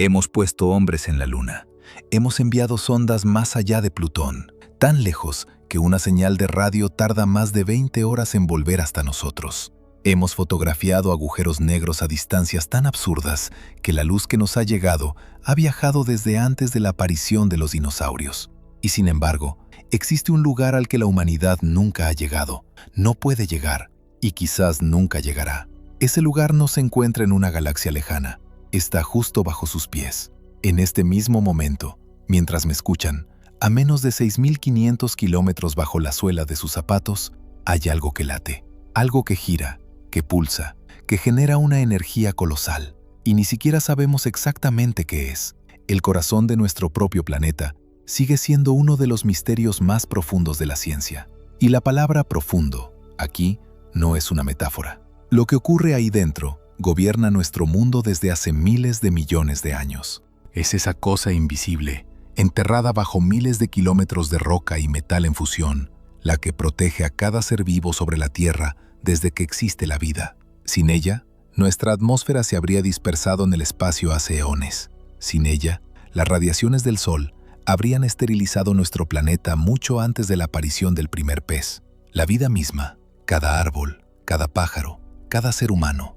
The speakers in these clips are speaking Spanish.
Hemos puesto hombres en la Luna. Hemos enviado sondas más allá de Plutón, tan lejos que una señal de radio tarda más de 20 horas en volver hasta nosotros. Hemos fotografiado agujeros negros a distancias tan absurdas que la luz que nos ha llegado ha viajado desde antes de la aparición de los dinosaurios. Y sin embargo, existe un lugar al que la humanidad nunca ha llegado, no puede llegar y quizás nunca llegará. Ese lugar no se encuentra en una galaxia lejana, está justo bajo sus pies. En este mismo momento, mientras me escuchan, a menos de 6.500 kilómetros bajo la suela de sus zapatos, hay algo que late, algo que gira, que pulsa, que genera una energía colosal. Y ni siquiera sabemos exactamente qué es. El corazón de nuestro propio planeta sigue siendo uno de los misterios más profundos de la ciencia. Y la palabra profundo, aquí, no es una metáfora. Lo que ocurre ahí dentro gobierna nuestro mundo desde hace miles de millones de años. Es esa cosa invisible, enterrada bajo miles de kilómetros de roca y metal en fusión, la que protege a cada ser vivo sobre la Tierra desde que existe la vida. Sin ella, nuestra atmósfera se habría dispersado en el espacio hace eones. Sin ella, las radiaciones del Sol habrían esterilizado nuestro planeta mucho antes de la aparición del primer pez. La vida misma, cada árbol, cada pájaro, cada ser humano,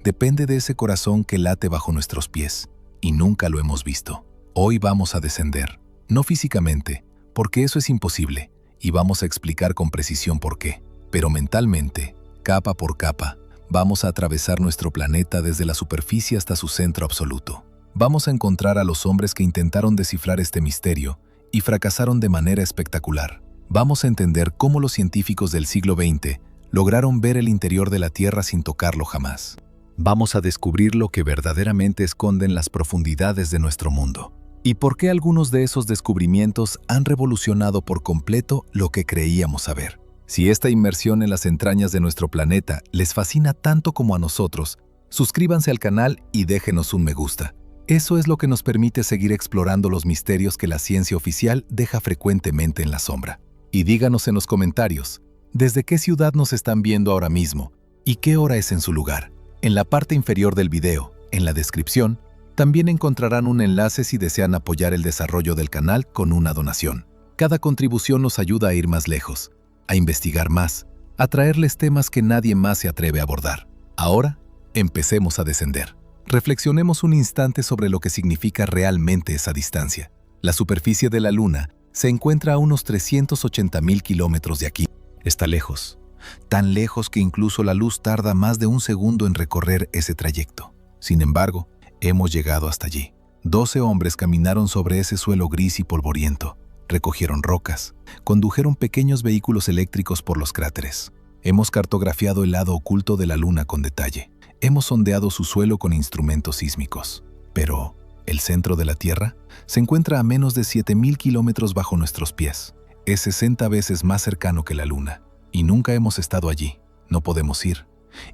depende de ese corazón que late bajo nuestros pies, y nunca lo hemos visto. Hoy vamos a descender, no físicamente, porque eso es imposible, y vamos a explicar con precisión por qué, pero mentalmente, capa por capa, vamos a atravesar nuestro planeta desde la superficie hasta su centro absoluto. Vamos a encontrar a los hombres que intentaron descifrar este misterio y fracasaron de manera espectacular. Vamos a entender cómo los científicos del siglo XX lograron ver el interior de la Tierra sin tocarlo jamás. Vamos a descubrir lo que verdaderamente esconden las profundidades de nuestro mundo. ¿Y por qué algunos de esos descubrimientos han revolucionado por completo lo que creíamos saber? Si esta inmersión en las entrañas de nuestro planeta les fascina tanto como a nosotros, suscríbanse al canal y déjenos un me gusta. Eso es lo que nos permite seguir explorando los misterios que la ciencia oficial deja frecuentemente en la sombra. Y díganos en los comentarios, ¿desde qué ciudad nos están viendo ahora mismo? ¿Y qué hora es en su lugar? En la parte inferior del video, en la descripción, también encontrarán un enlace si desean apoyar el desarrollo del canal con una donación. Cada contribución nos ayuda a ir más lejos, a investigar más, a traerles temas que nadie más se atreve a abordar. Ahora, empecemos a descender. Reflexionemos un instante sobre lo que significa realmente esa distancia. La superficie de la Luna se encuentra a unos 380.000 kilómetros de aquí. Está lejos, tan lejos que incluso la luz tarda más de un segundo en recorrer ese trayecto. Sin embargo, hemos llegado hasta allí. 12 hombres caminaron sobre ese suelo gris y polvoriento, recogieron rocas, condujeron pequeños vehículos eléctricos por los cráteres. Hemos cartografiado el lado oculto de la Luna con detalle. Hemos sondeado su suelo con instrumentos sísmicos. Pero, ¿el centro de la Tierra? Se encuentra a menos de 7.000 kilómetros bajo nuestros pies. Es 60 veces más cercano que la Luna. Y nunca hemos estado allí. No podemos ir.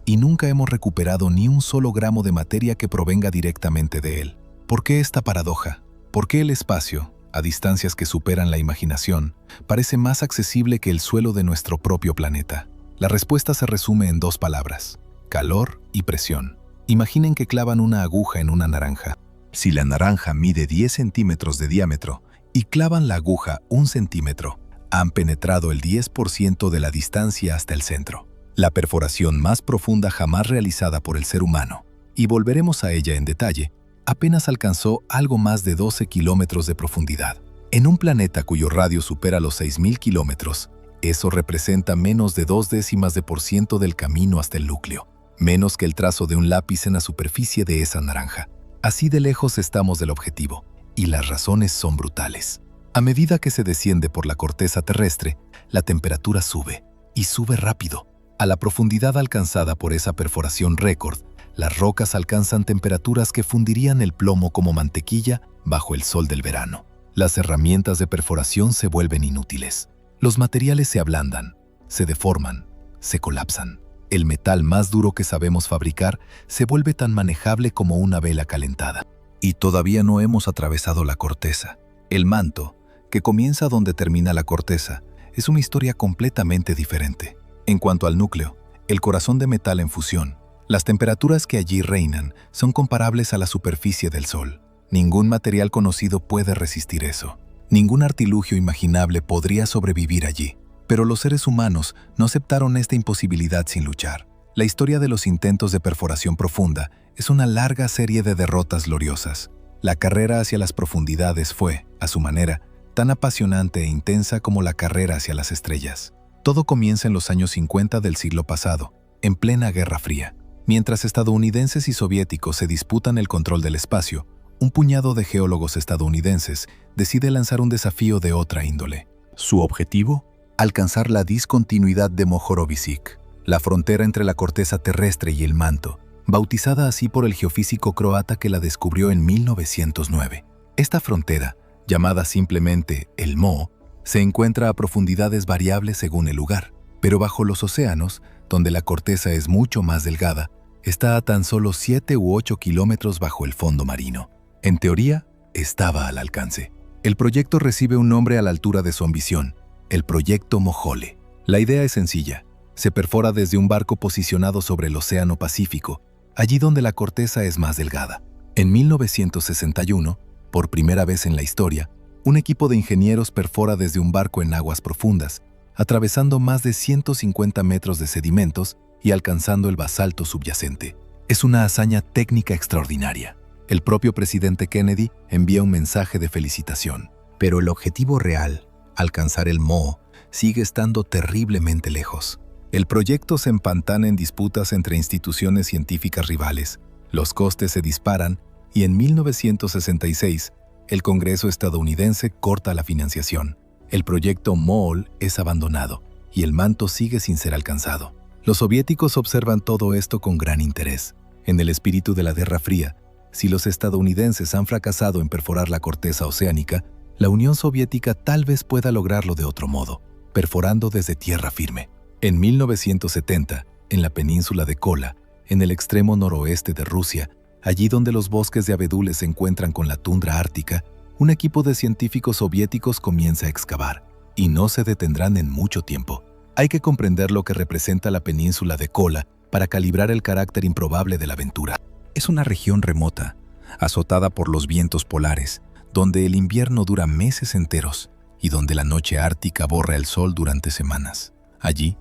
Y nunca hemos recuperado ni un solo gramo de materia que provenga directamente de él. ¿Por qué esta paradoja? ¿Por qué el espacio, a distancias que superan la imaginación, parece más accesible que el suelo de nuestro propio planeta? La respuesta se resume en 2 palabras: calor y presión. Imaginen que clavan una aguja en una naranja. Si la naranja mide 10 centímetros de diámetro y clavan la aguja 1 centímetro, han penetrado el 10% de la distancia hasta el centro. La perforación más profunda jamás realizada por el ser humano, y volveremos a ella en detalle, apenas alcanzó algo más de 12 kilómetros de profundidad. En un planeta cuyo radio supera los 6.000 kilómetros, eso representa menos de 0.2% del camino hasta el núcleo, menos que el trazo de un lápiz en la superficie de esa naranja. Así de lejos estamos del objetivo, y las razones son brutales. A medida que se desciende por la corteza terrestre, la temperatura sube, y sube rápido. A la profundidad alcanzada por esa perforación récord, las rocas alcanzan temperaturas que fundirían el plomo como mantequilla bajo el sol del verano. Las herramientas de perforación se vuelven inútiles. Los materiales se ablandan, se deforman, se colapsan. El metal más duro que sabemos fabricar se vuelve tan manejable como una vela calentada. Y todavía no hemos atravesado la corteza. El manto, que comienza donde termina la corteza, es una historia completamente diferente. En cuanto al núcleo, el corazón de metal en fusión, las temperaturas que allí reinan son comparables a la superficie del Sol. Ningún material conocido puede resistir eso. Ningún artilugio imaginable podría sobrevivir allí. Pero los seres humanos no aceptaron esta imposibilidad sin luchar. La historia de los intentos de perforación profunda es una larga serie de derrotas gloriosas. La carrera hacia las profundidades fue, a su manera, tan apasionante e intensa como la carrera hacia las estrellas. Todo comienza en los años 50 del siglo pasado, en plena Guerra Fría. Mientras estadounidenses y soviéticos se disputan el control del espacio, un puñado de geólogos estadounidenses decide lanzar un desafío de otra índole. Su objetivo: alcanzar la discontinuidad de Mohorovicic, la frontera entre la corteza terrestre y el manto, bautizada así por el geofísico croata que la descubrió en 1909. Esta frontera, llamada simplemente el Mo, se encuentra a profundidades variables según el lugar, pero bajo los océanos, donde la corteza es mucho más delgada, está a tan solo 7 u 8 kilómetros bajo el fondo marino. En teoría, estaba al alcance. El proyecto recibe un nombre a la altura de su ambición: el Proyecto Mohole. La idea es sencilla. Se perfora desde un barco posicionado sobre el Océano Pacífico, allí donde la corteza es más delgada. En 1961, por primera vez en la historia, un equipo de ingenieros perfora desde un barco en aguas profundas, atravesando más de 150 metros de sedimentos y alcanzando el basalto subyacente. Es una hazaña técnica extraordinaria. El propio presidente Kennedy envía un mensaje de felicitación. Pero el objetivo real, alcanzar el Mo, sigue estando terriblemente lejos. El proyecto se empantana en disputas entre instituciones científicas rivales, los costes se disparan y en 1966 el Congreso estadounidense corta la financiación. El proyecto MOL es abandonado y el manto sigue sin ser alcanzado. Los soviéticos observan todo esto con gran interés. En el espíritu de la Guerra Fría, si los estadounidenses han fracasado en perforar la corteza oceánica, la Unión Soviética tal vez pueda lograrlo de otro modo, perforando desde tierra firme. En 1970, en la península de Kola, en el extremo noroeste de Rusia, allí donde los bosques de abedules se encuentran con la tundra ártica, un equipo de científicos soviéticos comienza a excavar, y no se detendrán en mucho tiempo. Hay que comprender lo que representa la península de Kola para calibrar el carácter improbable de la aventura. Es una región remota, azotada por los vientos polares, donde el invierno dura meses enteros y donde la noche ártica borra el sol durante semanas. Allí,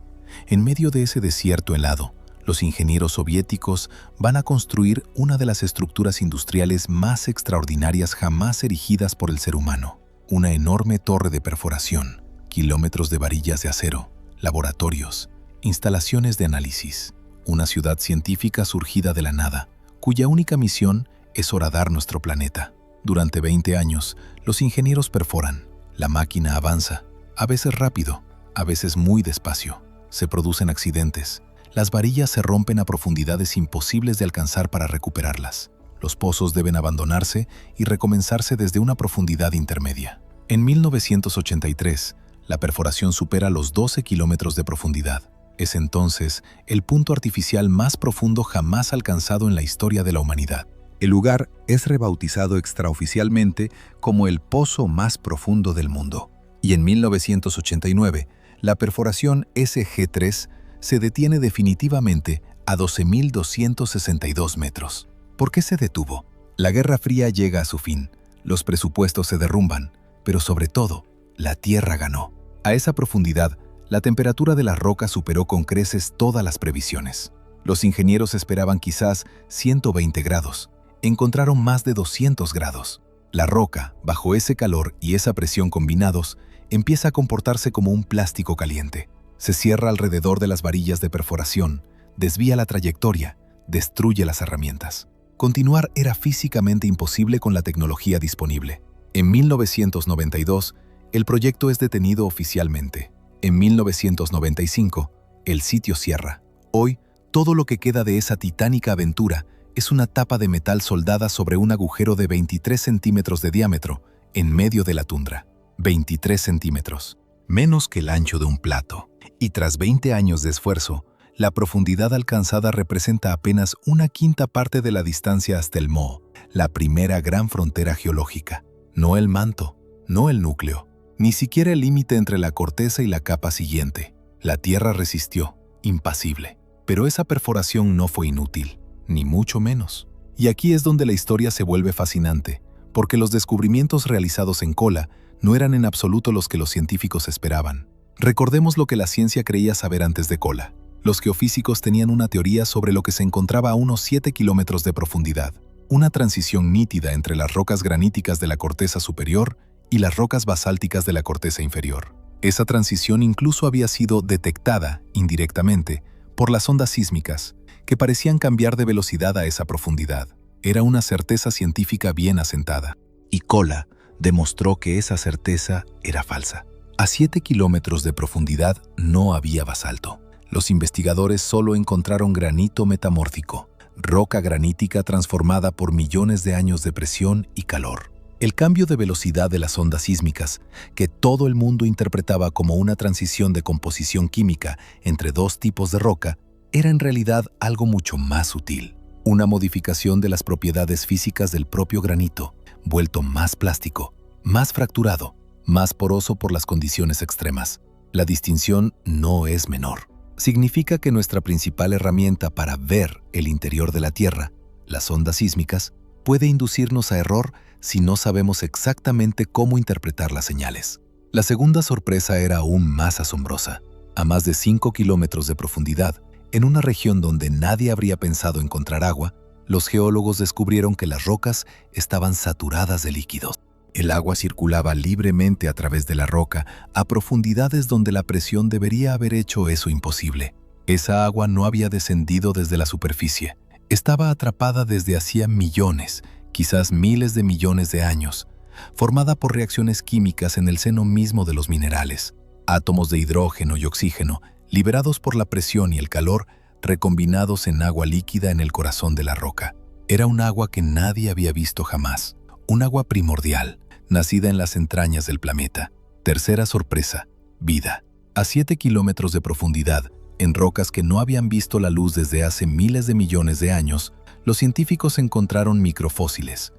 en medio de ese desierto helado, los ingenieros soviéticos van a construir una de las estructuras industriales más extraordinarias jamás erigidas por el ser humano. Una enorme torre de perforación, kilómetros de varillas de acero, laboratorios, instalaciones de análisis, una ciudad científica surgida de la nada, cuya única misión es horadar nuestro planeta. Durante 20 años, los ingenieros perforan. La máquina avanza, a veces rápido, a veces muy despacio. Se producen accidentes. Las varillas se rompen a profundidades imposibles de alcanzar para recuperarlas. Los pozos deben abandonarse y recomenzarse desde una profundidad intermedia. En 1983, la perforación supera los 12 kilómetros de profundidad. Es entonces el punto artificial más profundo jamás alcanzado en la historia de la humanidad. El lugar es rebautizado extraoficialmente como el pozo más profundo del mundo. Y en 1989, la perforación SG-3 se detiene definitivamente a 12.262 metros. ¿Por qué se detuvo? La Guerra Fría llega a su fin, los presupuestos se derrumban, pero sobre todo, la Tierra ganó. A esa profundidad, la temperatura de las rocas superó con creces todas las previsiones. Los ingenieros esperaban quizás 120 grados. Encontraron más de 200 grados. La roca, bajo ese calor y esa presión combinados, empieza a comportarse como un plástico caliente. Se cierra alrededor de las varillas de perforación, desvía la trayectoria, destruye las herramientas. Continuar era físicamente imposible con la tecnología disponible. En 1992, el proyecto es detenido oficialmente. En 1995, el sitio cierra. Hoy, todo lo que queda de esa titánica aventura es una tapa de metal soldada sobre un agujero de 23 centímetros de diámetro en medio de la tundra. 23 centímetros, menos que el ancho de un plato. Y tras 20 años de esfuerzo, la profundidad alcanzada representa apenas una quinta parte de la distancia hasta el Mo, la primera gran frontera geológica. No el manto, no el núcleo, ni siquiera el límite entre la corteza y la capa siguiente. La Tierra resistió, impasible. Pero esa perforación no fue inútil, ni mucho menos. Y aquí es donde la historia se vuelve fascinante, porque los descubrimientos realizados en Kola no eran en absoluto los que los científicos esperaban. Recordemos lo que la ciencia creía saber antes de Kola. Los geofísicos tenían una teoría sobre lo que se encontraba a unos 7 kilómetros de profundidad, una transición nítida entre las rocas graníticas de la corteza superior y las rocas basálticas de la corteza inferior. Esa transición incluso había sido detectada, indirectamente, por las ondas sísmicas, que parecían cambiar de velocidad a esa profundidad. Era una certeza científica bien asentada. Y Kola demostró que esa certeza era falsa. A 7 kilómetros de profundidad no había basalto. Los investigadores solo encontraron granito metamórfico, roca granítica transformada por millones de años de presión y calor. El cambio de velocidad de las ondas sísmicas, que todo el mundo interpretaba como una transición de composición química entre dos tipos de roca, era en realidad algo mucho más sutil. Una modificación de las propiedades físicas del propio granito, vuelto más plástico, más fracturado, más poroso por las condiciones extremas. La distinción no es menor. Significa que nuestra principal herramienta para ver el interior de la Tierra, las ondas sísmicas, puede inducirnos a error si no sabemos exactamente cómo interpretar las señales. La segunda sorpresa era aún más asombrosa. A más de 5 kilómetros de profundidad, en una región donde nadie habría pensado encontrar agua, los geólogos descubrieron que las rocas estaban saturadas de líquidos. El agua circulaba libremente a través de la roca a profundidades donde la presión debería haber hecho eso imposible. Esa agua no había descendido desde la superficie. Estaba atrapada desde hacía millones, quizás miles de millones de años, formada por reacciones químicas en el seno mismo de los minerales. Átomos de hidrógeno y oxígeno, liberados por la presión y el calor, recombinados en agua líquida en el corazón de la roca. Era un agua que nadie había visto jamás, un agua primordial, nacida en las entrañas del planeta. Tercera sorpresa, vida. A 7 kilómetros de profundidad, en rocas que no habían visto la luz desde hace miles de millones de años, los científicos encontraron microfósiles,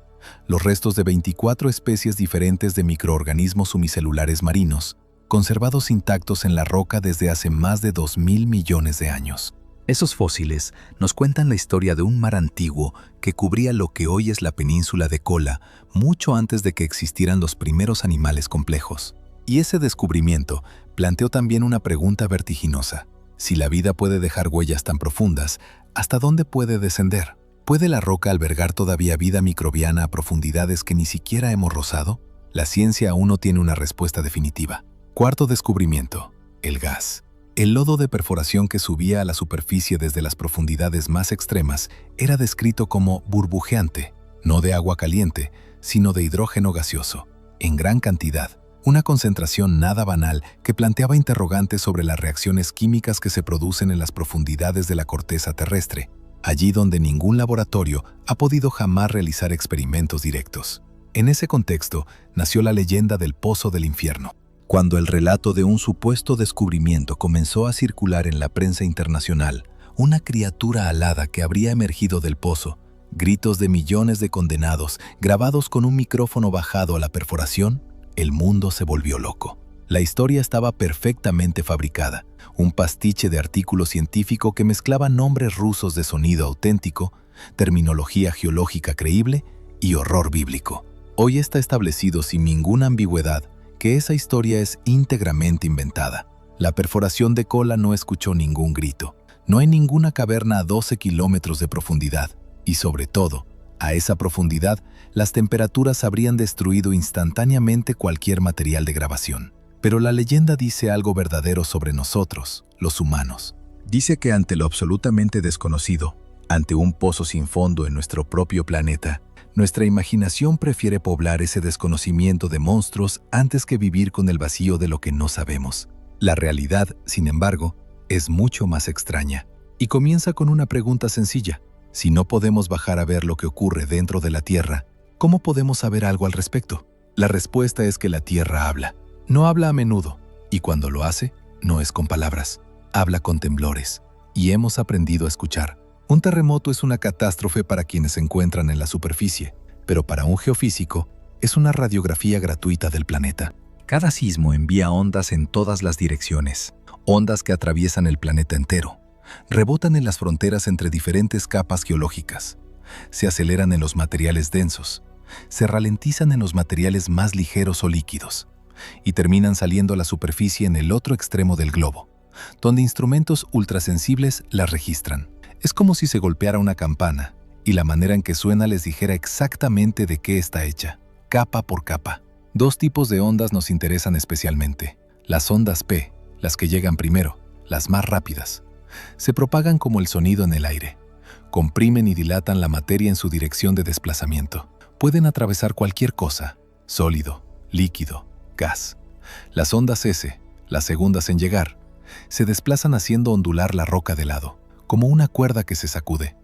los restos de 24 especies diferentes de microorganismos unicelulares marinos, conservados intactos en la roca desde hace más de 2.000 millones de años. Esos fósiles nos cuentan la historia de un mar antiguo que cubría lo que hoy es la península de Kola mucho antes de que existieran los primeros animales complejos. Y ese descubrimiento planteó también una pregunta vertiginosa. Si la vida puede dejar huellas tan profundas, ¿hasta dónde puede descender? ¿Puede la roca albergar todavía vida microbiana a profundidades que ni siquiera hemos rozado? La ciencia aún no tiene una respuesta definitiva. Cuarto descubrimiento, el gas. El lodo de perforación que subía a la superficie desde las profundidades más extremas era descrito como burbujeante, no de agua caliente, sino de hidrógeno gaseoso, en gran cantidad. Una concentración nada banal que planteaba interrogantes sobre las reacciones químicas que se producen en las profundidades de la corteza terrestre, allí donde ningún laboratorio ha podido jamás realizar experimentos directos. En ese contexto nació la leyenda del Pozo del Infierno. Cuando el relato de un supuesto descubrimiento comenzó a circular en la prensa internacional, una criatura alada que habría emergido del pozo, gritos de millones de condenados grabados con un micrófono bajado a la perforación, el mundo se volvió loco. La historia estaba perfectamente fabricada, un pastiche de artículo científico que mezclaba nombres rusos de sonido auténtico, terminología geológica creíble y horror bíblico. Hoy está establecido sin ninguna ambigüedad que esa historia es íntegramente inventada. La perforación de Kola no escuchó ningún grito. No hay ninguna caverna a 12 kilómetros de profundidad. Y sobre todo, a esa profundidad, las temperaturas habrían destruido instantáneamente cualquier material de grabación. Pero la leyenda dice algo verdadero sobre nosotros, los humanos. Dice que ante lo absolutamente desconocido, ante un pozo sin fondo en nuestro propio planeta, nuestra imaginación prefiere poblar ese desconocimiento de monstruos antes que vivir con el vacío de lo que no sabemos. La realidad, sin embargo, es mucho más extraña y comienza con una pregunta sencilla. Si no podemos bajar a ver lo que ocurre dentro de la Tierra, ¿cómo podemos saber algo al respecto? La respuesta es que la Tierra habla. No habla a menudo, y cuando lo hace, no es con palabras. Habla con temblores, y hemos aprendido a escuchar. Un terremoto es una catástrofe para quienes se encuentran en la superficie, pero para un geofísico es una radiografía gratuita del planeta. Cada sismo envía ondas en todas las direcciones, ondas que atraviesan el planeta entero, rebotan en las fronteras entre diferentes capas geológicas, se aceleran en los materiales densos, se ralentizan en los materiales más ligeros o líquidos y terminan saliendo a la superficie en el otro extremo del globo, donde instrumentos ultrasensibles las registran. Es como si se golpeara una campana y la manera en que suena les dijera exactamente de qué está hecha, capa por capa. Dos tipos de ondas nos interesan especialmente. Las ondas P, las que llegan primero, las más rápidas. Se propagan como el sonido en el aire. Comprimen y dilatan la materia en su dirección de desplazamiento. Pueden atravesar cualquier cosa, sólido, líquido, gas. Las ondas S, las segundas en llegar, se desplazan haciendo ondular la roca de lado, como una cuerda que se sacude.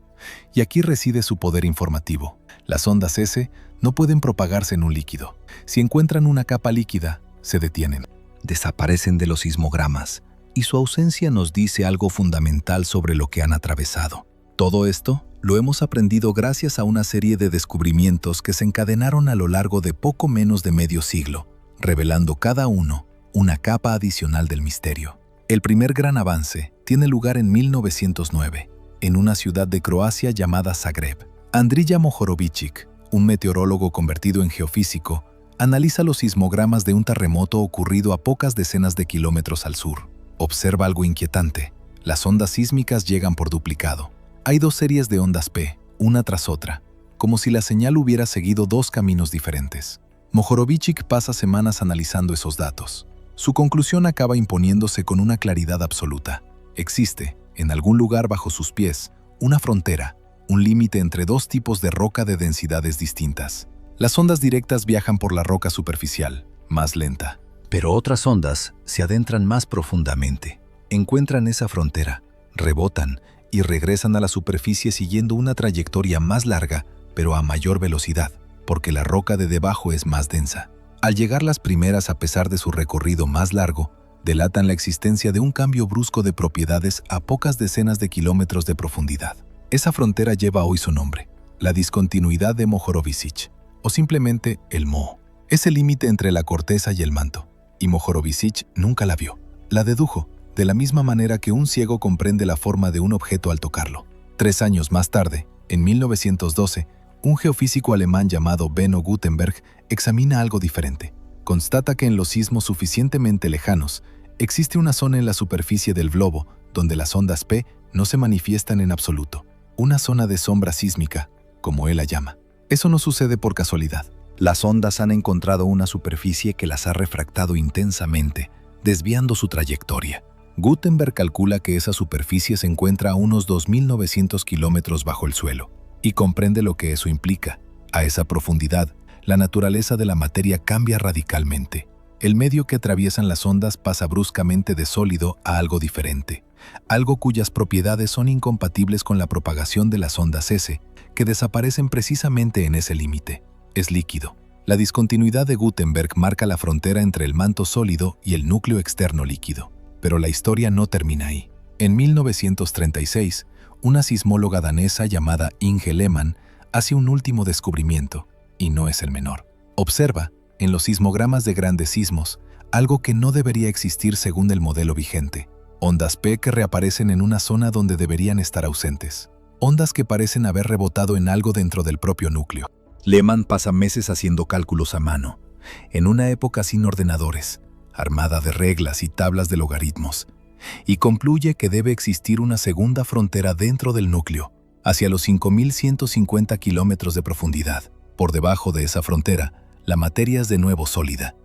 Y aquí reside su poder informativo. Las ondas S no pueden propagarse en un líquido. Si encuentran una capa líquida, se detienen. Desaparecen de los sismogramas, y su ausencia nos dice algo fundamental sobre lo que han atravesado. Todo esto lo hemos aprendido gracias a una serie de descubrimientos que se encadenaron a lo largo de poco menos de medio siglo, revelando cada uno una capa adicional del misterio. El primer gran avance tiene lugar en 1909, en una ciudad de Croacia llamada Zagreb. Andrija Mohorovičić, un meteorólogo convertido en geofísico, analiza los sismogramas de un terremoto ocurrido a pocas decenas de kilómetros al sur. Observa algo inquietante. Las ondas sísmicas llegan por duplicado. Hay dos series de ondas P, una tras otra, como si la señal hubiera seguido dos caminos diferentes. Mohorovičić pasa semanas analizando esos datos. Su conclusión acaba imponiéndose con una claridad absoluta. Existe, en algún lugar bajo sus pies, una frontera, un límite entre dos tipos de roca de densidades distintas. Las ondas directas viajan por la roca superficial, más lenta. Pero otras ondas se adentran más profundamente. Encuentran esa frontera, rebotan y regresan a la superficie siguiendo una trayectoria más larga, pero a mayor velocidad, porque la roca de debajo es más densa. Al llegar las primeras, a pesar de su recorrido más largo, delatan la existencia de un cambio brusco de propiedades a pocas decenas de kilómetros de profundidad. Esa frontera lleva hoy su nombre, la discontinuidad de Mohorovičić, o simplemente el Mo. Es el límite entre la corteza y el manto, y Mohorovičić nunca la vio. La dedujo, de la misma manera que un ciego comprende la forma de un objeto al tocarlo. 3 años más tarde, en 1912, un geofísico alemán llamado Benno Gutenberg examina algo diferente. Constata que en los sismos suficientemente lejanos existe una zona en la superficie del globo donde las ondas P no se manifiestan en absoluto. Una zona de sombra sísmica, como él la llama. Eso no sucede por casualidad. Las ondas han encontrado una superficie que las ha refractado intensamente, desviando su trayectoria. Gutenberg calcula que esa superficie se encuentra a unos 2.900 kilómetros bajo el suelo, y comprende lo que eso implica. A esa profundidad, la naturaleza de la materia cambia radicalmente. El medio que atraviesan las ondas pasa bruscamente de sólido a algo diferente, algo cuyas propiedades son incompatibles con la propagación de las ondas S, que desaparecen precisamente en ese límite. Es líquido. La discontinuidad de Gutenberg marca la frontera entre el manto sólido y el núcleo externo líquido. Pero la historia no termina ahí. En 1936, una sismóloga danesa llamada Inge Lehmann hace un último descubrimiento, y no es el menor. Observa, en los sismogramas de grandes sismos, algo que no debería existir según el modelo vigente. Ondas P que reaparecen en una zona donde deberían estar ausentes. Ondas que parecen haber rebotado en algo dentro del propio núcleo. Lehmann pasa meses haciendo cálculos a mano, en una época sin ordenadores, armada de reglas y tablas de logaritmos, y concluye que debe existir una segunda frontera dentro del núcleo, hacia los 5.150 kilómetros de profundidad. Por debajo de esa frontera, la materia es de nuevo sólida.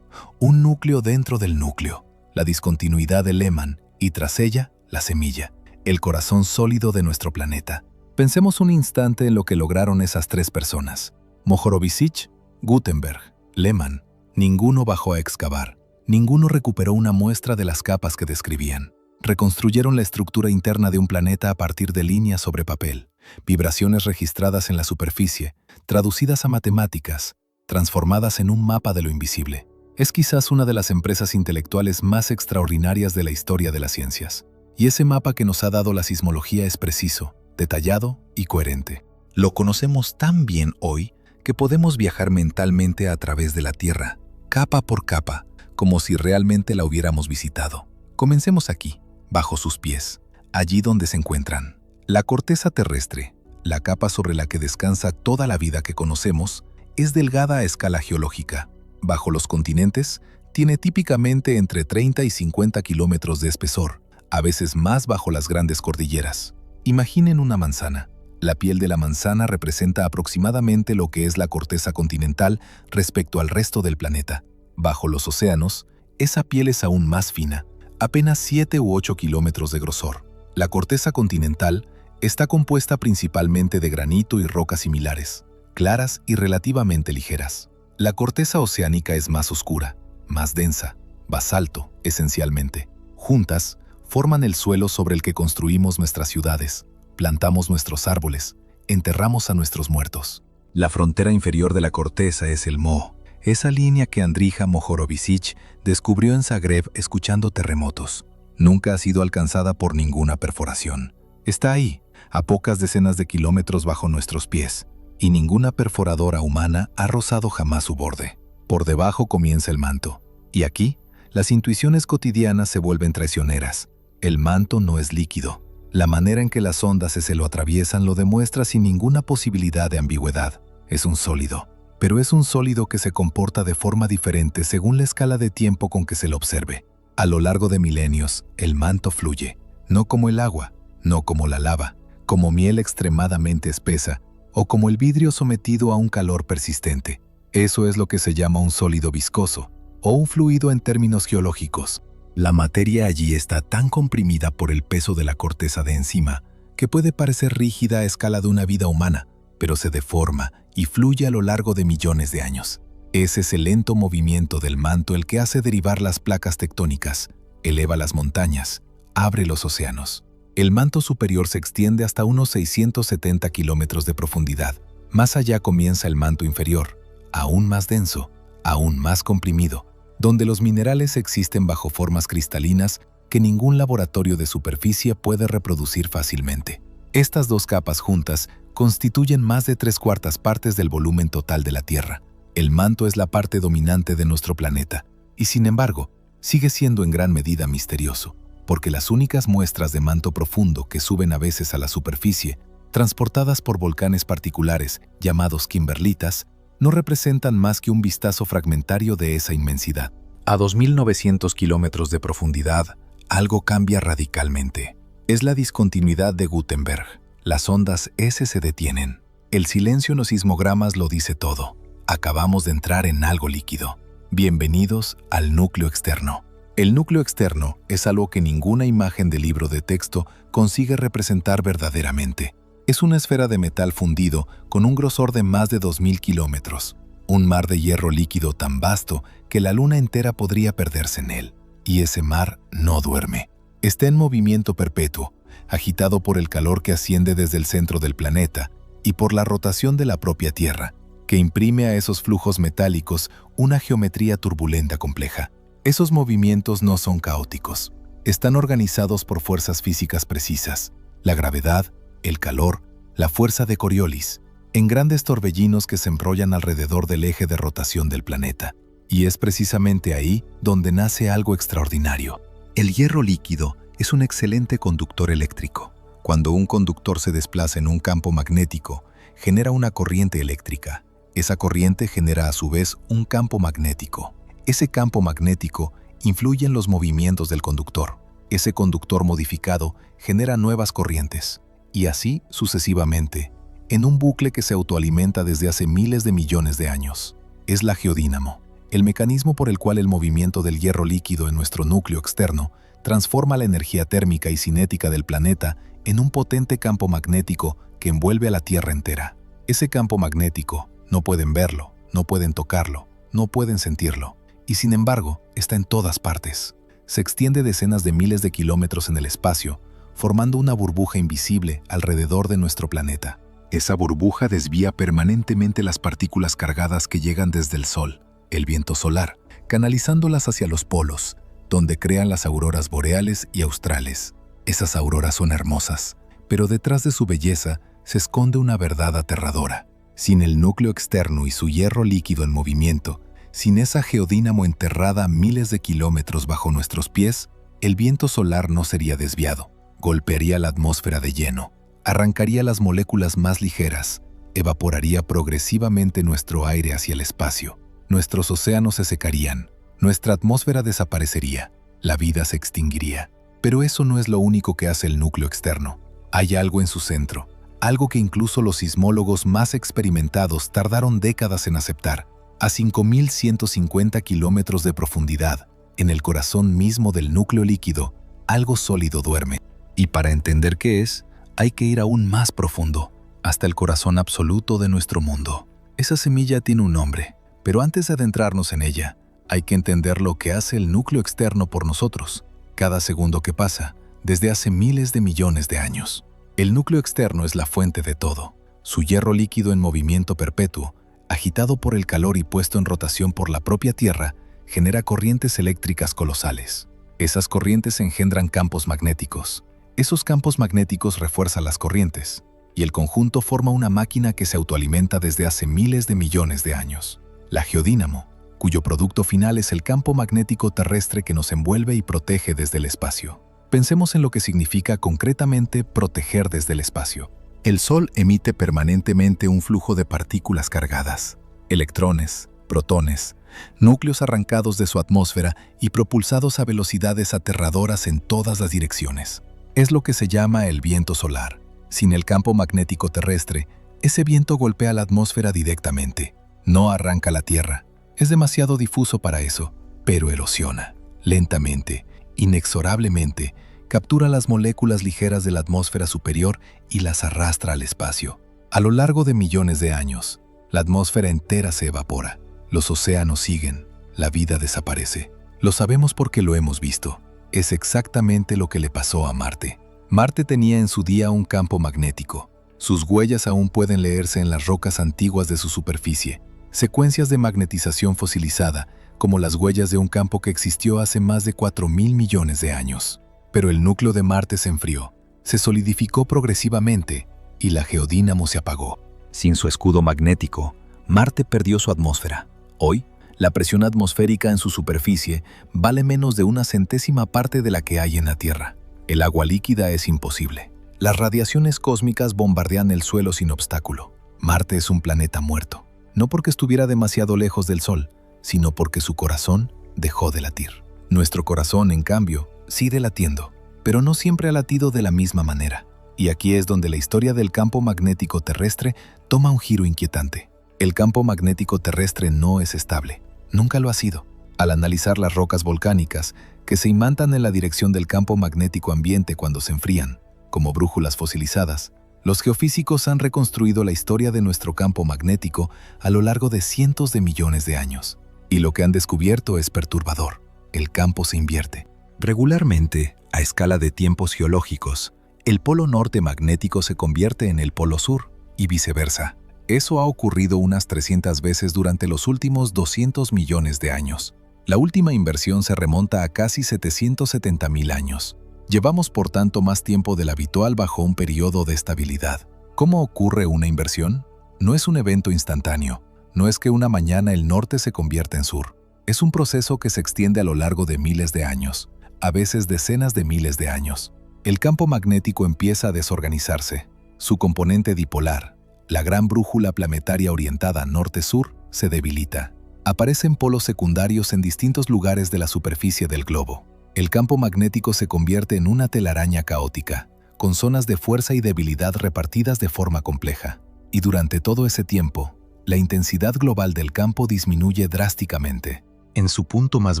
Un núcleo dentro del núcleo, la discontinuidad de Lehmann, y tras ella, la semilla, el corazón sólido de nuestro planeta. Pensemos un instante en lo que lograron esas tres personas. Mohorovičić, Gutenberg, Lehmann. Ninguno bajó a excavar. Ninguno recuperó una muestra de las capas que describían. Reconstruyeron la estructura interna de un planeta a partir de líneas sobre papel, vibraciones registradas en la superficie, traducidas a matemáticas, transformadas en un mapa de lo invisible. Es quizás una de las empresas intelectuales más extraordinarias de la historia de las ciencias. Y ese mapa que nos ha dado la sismología es preciso, detallado y coherente. Lo conocemos tan bien hoy que podemos viajar mentalmente a través de la Tierra, capa por capa, como si realmente la hubiéramos visitado. Comencemos aquí, bajo sus pies, allí donde se encuentran. La corteza terrestre, la capa sobre la que descansa toda la vida que conocemos, es delgada a escala geológica. Bajo los continentes, tiene típicamente entre 30 y 50 kilómetros de espesor, a veces más bajo las grandes cordilleras. Imaginen una manzana. La piel de la manzana representa aproximadamente lo que es la corteza continental respecto al resto del planeta. Bajo los océanos, esa piel es aún más fina, apenas 7 u 8 kilómetros de grosor. La corteza continental está compuesta principalmente de granito y rocas similares, claras y relativamente ligeras. La corteza oceánica es más oscura, más densa, basalto, esencialmente. Juntas, forman el suelo sobre el que construimos nuestras ciudades, plantamos nuestros árboles, enterramos a nuestros muertos. La frontera inferior de la corteza es el Moho, esa línea que Andrija Mohorovičić descubrió en Zagreb escuchando terremotos. Nunca ha sido alcanzada por ninguna perforación. Está ahí, a pocas decenas de kilómetros bajo nuestros pies, y ninguna perforadora humana ha rozado jamás su borde. Por debajo comienza el manto, y aquí, las intuiciones cotidianas se vuelven traicioneras. El manto no es líquido. La manera en que las ondas se lo atraviesan lo demuestra sin ninguna posibilidad de ambigüedad. Es un sólido, pero es un sólido que se comporta de forma diferente según la escala de tiempo con que se lo observe. A lo largo de milenios, el manto fluye, no como el agua, no como la lava, como miel extremadamente espesa o como el vidrio sometido a un calor persistente. Eso es lo que se llama un sólido viscoso o un fluido en términos geológicos. La materia allí está tan comprimida por el peso de la corteza de encima que puede parecer rígida a escala de una vida humana, pero se deforma y fluye a lo largo de millones de años. Ese es el lento movimiento del manto el que hace derivar las placas tectónicas, eleva las montañas, abre los océanos. El manto superior se extiende hasta unos 670 kilómetros de profundidad. Más allá comienza el manto inferior, aún más denso, aún más comprimido, donde los minerales existen bajo formas cristalinas que ningún laboratorio de superficie puede reproducir fácilmente. Estas dos capas juntas constituyen más de 3/4 partes del volumen total de la Tierra. El manto es la parte dominante de nuestro planeta, y sin embargo, sigue siendo en gran medida misterioso, porque las únicas muestras de manto profundo que suben a veces a la superficie, transportadas por volcanes particulares llamados kimberlitas, no representan más que un vistazo fragmentario de esa inmensidad. A 2.900 kilómetros de profundidad, algo cambia radicalmente. Es la discontinuidad de Gutenberg. Las ondas S se detienen. El silencio en los sismogramas lo dice todo. Acabamos de entrar en algo líquido. Bienvenidos al núcleo externo. El núcleo externo es algo que ninguna imagen de libro de texto consigue representar verdaderamente. Es una esfera de metal fundido con un grosor de más de 2.000 kilómetros. Un mar de hierro líquido tan vasto que la luna entera podría perderse en él. Y ese mar no duerme. Está en movimiento perpetuo, agitado por el calor que asciende desde el centro del planeta y por la rotación de la propia Tierra, que imprime a esos flujos metálicos una geometría turbulenta compleja. Esos movimientos no son caóticos. Están organizados por fuerzas físicas precisas. La gravedad, el calor, la fuerza de Coriolis, en grandes torbellinos que se enrollan alrededor del eje de rotación del planeta. Y es precisamente ahí donde nace algo extraordinario. El hierro líquido es un excelente conductor eléctrico. Cuando un conductor se desplaza en un campo magnético, genera una corriente eléctrica. Esa corriente genera a su vez un campo magnético. Ese campo magnético influye en los movimientos del conductor. Ese conductor modificado genera nuevas corrientes. Y así sucesivamente, en un bucle que se autoalimenta desde hace miles de millones de años. Es la geodínamo, el mecanismo por el cual el movimiento del hierro líquido en nuestro núcleo externo transforma la energía térmica y cinética del planeta en un potente campo magnético que envuelve a la Tierra entera. Ese campo magnético, no pueden verlo, no pueden tocarlo, no pueden sentirlo, y sin embargo está en todas partes. Se extiende decenas de miles de kilómetros en el espacio, formando una burbuja invisible alrededor de nuestro planeta. Esa burbuja desvía permanentemente las partículas cargadas que llegan desde el Sol, el viento solar, canalizándolas hacia los polos, donde crean las auroras boreales y australes. Esas auroras son hermosas, pero detrás de su belleza se esconde una verdad aterradora. Sin el núcleo externo y su hierro líquido en movimiento, sin esa geodínamo enterrada a miles de kilómetros bajo nuestros pies, el viento solar no sería desviado. Golpearía la atmósfera de lleno, arrancaría las moléculas más ligeras evaporaría progresivamente nuestro aire hacia el espacio. Nuestros océanos se secarían, nuestra atmósfera desaparecería, la vida se extinguiría. Pero eso no es lo único que hace el núcleo externo. Hay algo en su centro, algo que incluso los sismólogos más experimentados tardaron décadas en aceptar. A 5.150 kilómetros de profundidad, en el corazón mismo del núcleo líquido, algo sólido duerme. Y para entender qué es, hay que ir aún más profundo, hasta el corazón absoluto de nuestro mundo. Esa semilla tiene un nombre, pero antes de adentrarnos en ella, hay que entender lo que hace el núcleo externo por nosotros, cada segundo que pasa, desde hace miles de millones de años. El núcleo externo es la fuente de todo. Su hierro líquido en movimiento perpetuo, agitado por el calor y puesto en rotación por la propia Tierra, genera corrientes eléctricas colosales. Esas corrientes engendran campos magnéticos. Esos campos magnéticos refuerzan las corrientes, y el conjunto forma una máquina que se autoalimenta desde hace miles de millones de años. La geodínamo, cuyo producto final es el campo magnético terrestre que nos envuelve y protege desde el espacio. Pensemos en lo que significa concretamente proteger desde el espacio. El Sol emite permanentemente un flujo de partículas cargadas, electrones, protones, núcleos arrancados de su atmósfera y propulsados a velocidades aterradoras en todas las direcciones. Es lo que se llama el viento solar. Sin el campo magnético terrestre, ese viento golpea la atmósfera directamente. No arranca la Tierra. Es demasiado difuso para eso, pero erosiona, lentamente, inexorablemente, captura las moléculas ligeras de la atmósfera superior y las arrastra al espacio. A lo largo de millones de años, la atmósfera entera se evapora. Los océanos siguen, la vida desaparece. Lo sabemos porque lo hemos visto. Es exactamente lo que le pasó a Marte. Marte tenía en su día un campo magnético. Sus huellas aún pueden leerse en las rocas antiguas de su superficie, secuencias de magnetización fosilizada, como las huellas de un campo que existió hace más de 4.000 millones de años. Pero el núcleo de Marte se enfrió, se solidificó progresivamente y la geodínamo se apagó. Sin su escudo magnético, Marte perdió su atmósfera. Hoy, la presión atmosférica en su superficie vale menos de una centésima parte de la que hay en la Tierra. El agua líquida es imposible. Las radiaciones cósmicas bombardean el suelo sin obstáculo. Marte es un planeta muerto, no porque estuviera demasiado lejos del Sol, sino porque su corazón dejó de latir. Nuestro corazón, en cambio, sigue latiendo, pero no siempre ha latido de la misma manera. Y aquí es donde la historia del campo magnético terrestre toma un giro inquietante. El campo magnético terrestre no es estable, nunca lo ha sido. Al analizar las rocas volcánicas, que se imantan en la dirección del campo magnético ambiente cuando se enfrían, como brújulas fosilizadas, los geofísicos han reconstruido la historia de nuestro campo magnético a lo largo de cientos de millones de años. Y lo que han descubierto es perturbador. El campo se invierte. Regularmente, a escala de tiempos geológicos, el polo norte magnético se convierte en el polo sur y viceversa. Eso ha ocurrido unas 300 veces durante los últimos 200 millones de años. La última inversión se remonta a casi 770.000 años. Llevamos por tanto más tiempo del habitual bajo un periodo de estabilidad. ¿Cómo ocurre una inversión? No es un evento instantáneo. No es que una mañana el norte se convierta en sur. Es un proceso que se extiende a lo largo de miles de años, a veces decenas de miles de años. El campo magnético empieza a desorganizarse. Su componente dipolar, la gran brújula planetaria orientada norte-sur, se debilita. Aparecen polos secundarios en distintos lugares de la superficie del globo. El campo magnético se convierte en una telaraña caótica, con zonas de fuerza y debilidad repartidas de forma compleja. Y durante todo ese tiempo, la intensidad global del campo disminuye drásticamente. En su punto más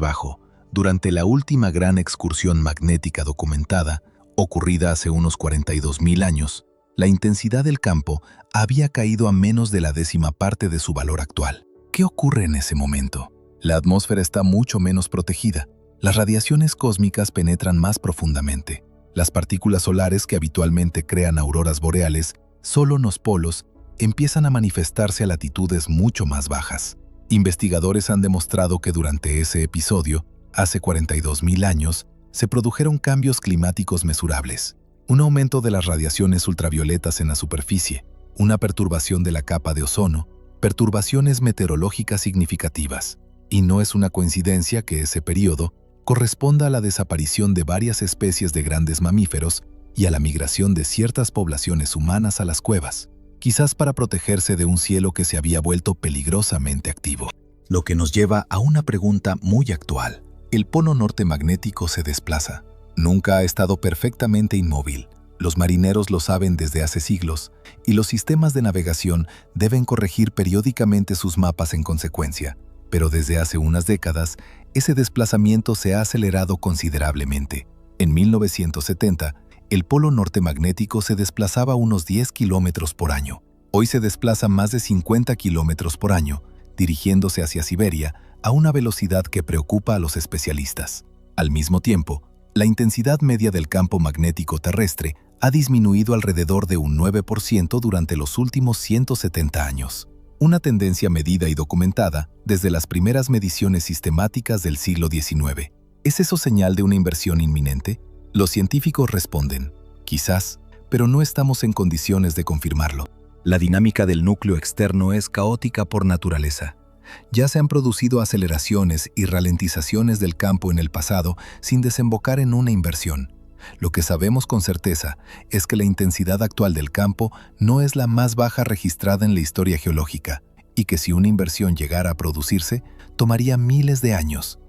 bajo, durante la última gran excursión magnética documentada, ocurrida hace unos 42.000 años, la intensidad del campo había caído a menos de la décima parte de su valor actual. ¿Qué ocurre en ese momento? La atmósfera está mucho menos protegida. Las radiaciones cósmicas penetran más profundamente. Las partículas solares que habitualmente crean auroras boreales, solo en los polos, empiezan a manifestarse a latitudes mucho más bajas. Investigadores han demostrado que durante ese episodio, hace 42.000 años, se produjeron cambios climáticos mesurables. Un aumento de las radiaciones ultravioletas en la superficie, una perturbación de la capa de ozono, perturbaciones meteorológicas significativas. Y no es una coincidencia que ese periodo corresponda a la desaparición de varias especies de grandes mamíferos y a la migración de ciertas poblaciones humanas a las cuevas. quizás para protegerse de un cielo que se había vuelto peligrosamente activo. Lo que nos lleva a una pregunta muy actual. El polo norte magnético se desplaza. Nunca ha estado perfectamente inmóvil. Los marineros lo saben desde hace siglos y los sistemas de navegación deben corregir periódicamente sus mapas en consecuencia. Pero desde hace unas décadas, ese desplazamiento se ha acelerado considerablemente. En 1970, el polo norte magnético se desplazaba unos 10 kilómetros por año. Hoy se desplaza más de 50 kilómetros por año, dirigiéndose hacia Siberia a una velocidad que preocupa a los especialistas. Al mismo tiempo, la intensidad media del campo magnético terrestre ha disminuido alrededor de un 9% durante los últimos 170 años. Una tendencia medida y documentada desde las primeras mediciones sistemáticas del siglo XIX. ¿Es eso señal de una inversión inminente? Los científicos responden, quizás, pero no estamos en condiciones de confirmarlo. La dinámica del núcleo externo es caótica por naturaleza. Ya se han producido aceleraciones y ralentizaciones del campo en el pasado sin desembocar en una inversión. Lo que sabemos con certeza es que la intensidad actual del campo no es la más baja registrada en la historia geológica y que si una inversión llegara a producirse, tomaría miles de años.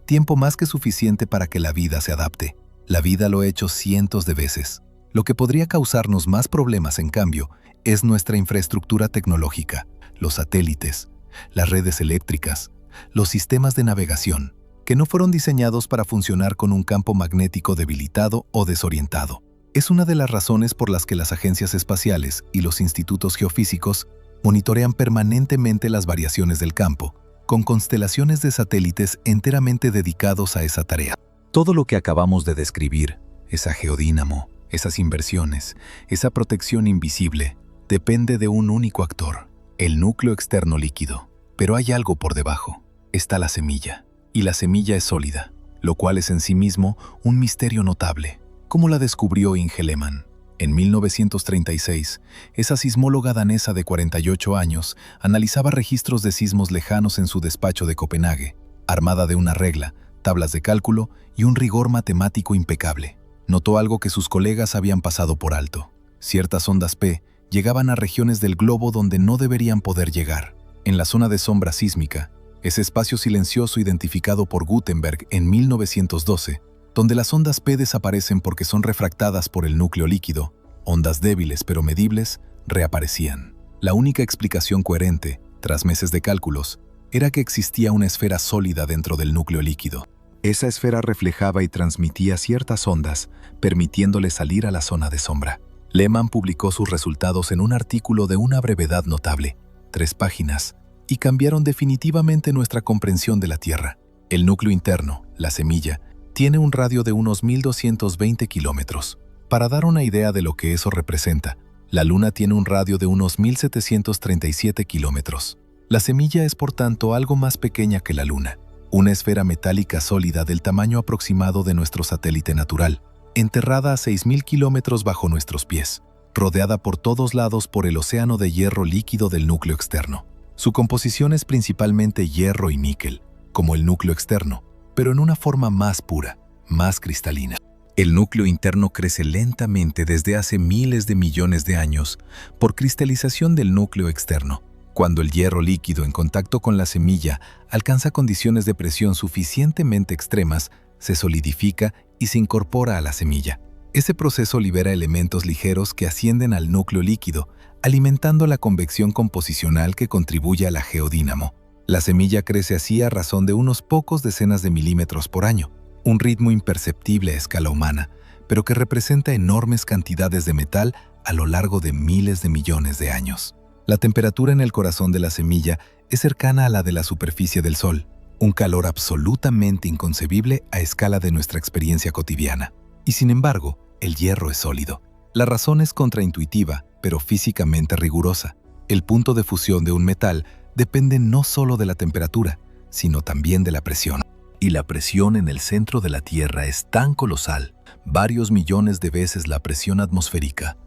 Tiempo más que suficiente para que la vida se adapte. La vida lo ha hecho cientos de veces. Lo que podría causarnos más problemas, en cambio, es nuestra infraestructura tecnológica, los satélites, las redes eléctricas, los sistemas de navegación, que no fueron diseñados para funcionar con un campo magnético debilitado o desorientado. Es una de las razones por las que las agencias espaciales y los institutos geofísicos monitorean permanentemente las variaciones del campo, con constelaciones de satélites enteramente dedicados a esa tarea. Todo lo que acabamos de describir, esa geodínamo, esas inversiones, esa protección invisible, depende de un único actor, el núcleo externo líquido. Pero hay algo por debajo. Está la semilla. Y la semilla es sólida, lo cual es en sí mismo un misterio notable. ¿Cómo la descubrió Inge Lehmann? En 1936, esa sismóloga danesa de 48 años analizaba registros de sismos lejanos en su despacho de Copenhague, armada de una regla, tablas de cálculo y un rigor matemático impecable. Notó algo que sus colegas habían pasado por alto. Ciertas ondas P llegaban a regiones del globo donde no deberían poder llegar. En la zona de sombra sísmica, ese espacio silencioso identificado por Gutenberg en 1912, donde las ondas P desaparecen porque son refractadas por el núcleo líquido, ondas débiles pero medibles, reaparecían. La única explicación coherente, tras meses de cálculos, era que existía una esfera sólida dentro del núcleo líquido. Esa esfera reflejaba y transmitía ciertas ondas, permitiéndole salir a la zona de sombra. Lehmann publicó sus resultados en un artículo de una brevedad notable, 3 páginas, y cambiaron definitivamente nuestra comprensión de la Tierra. El núcleo interno, la semilla, tiene un radio de unos 1220 kilómetros. Para dar una idea de lo que eso representa, la Luna tiene un radio de unos 1737 kilómetros. La semilla es por tanto algo más pequeña que la Luna, una esfera metálica sólida del tamaño aproximado de nuestro satélite natural, enterrada a 6000 kilómetros bajo nuestros pies, rodeada por todos lados por el océano de hierro líquido del núcleo externo. Su composición es principalmente hierro y níquel, como el núcleo externo, pero en una forma más pura, más cristalina. El núcleo interno crece lentamente desde hace miles de millones de años por cristalización del núcleo externo. Cuando el hierro líquido en contacto con la semilla alcanza condiciones de presión suficientemente extremas, se solidifica y se incorpora a la semilla. Ese proceso libera elementos ligeros que ascienden al núcleo líquido, alimentando la convección composicional que contribuye a la geodínamo. La semilla crece así a razón de unos pocos decenas de milímetros por año, un ritmo imperceptible a escala humana, pero que representa enormes cantidades de metal a lo largo de miles de millones de años. La temperatura en el corazón de la semilla es cercana a la de la superficie del Sol, un calor absolutamente inconcebible a escala de nuestra experiencia cotidiana. Y sin embargo, el hierro es sólido. La razón es contraintuitiva, pero físicamente rigurosa. El punto de fusión de un metal depende no solo de la temperatura, sino también de la presión. Y la presión en el centro de la Tierra es tan colosal, varios millones de veces la presión atmosférica,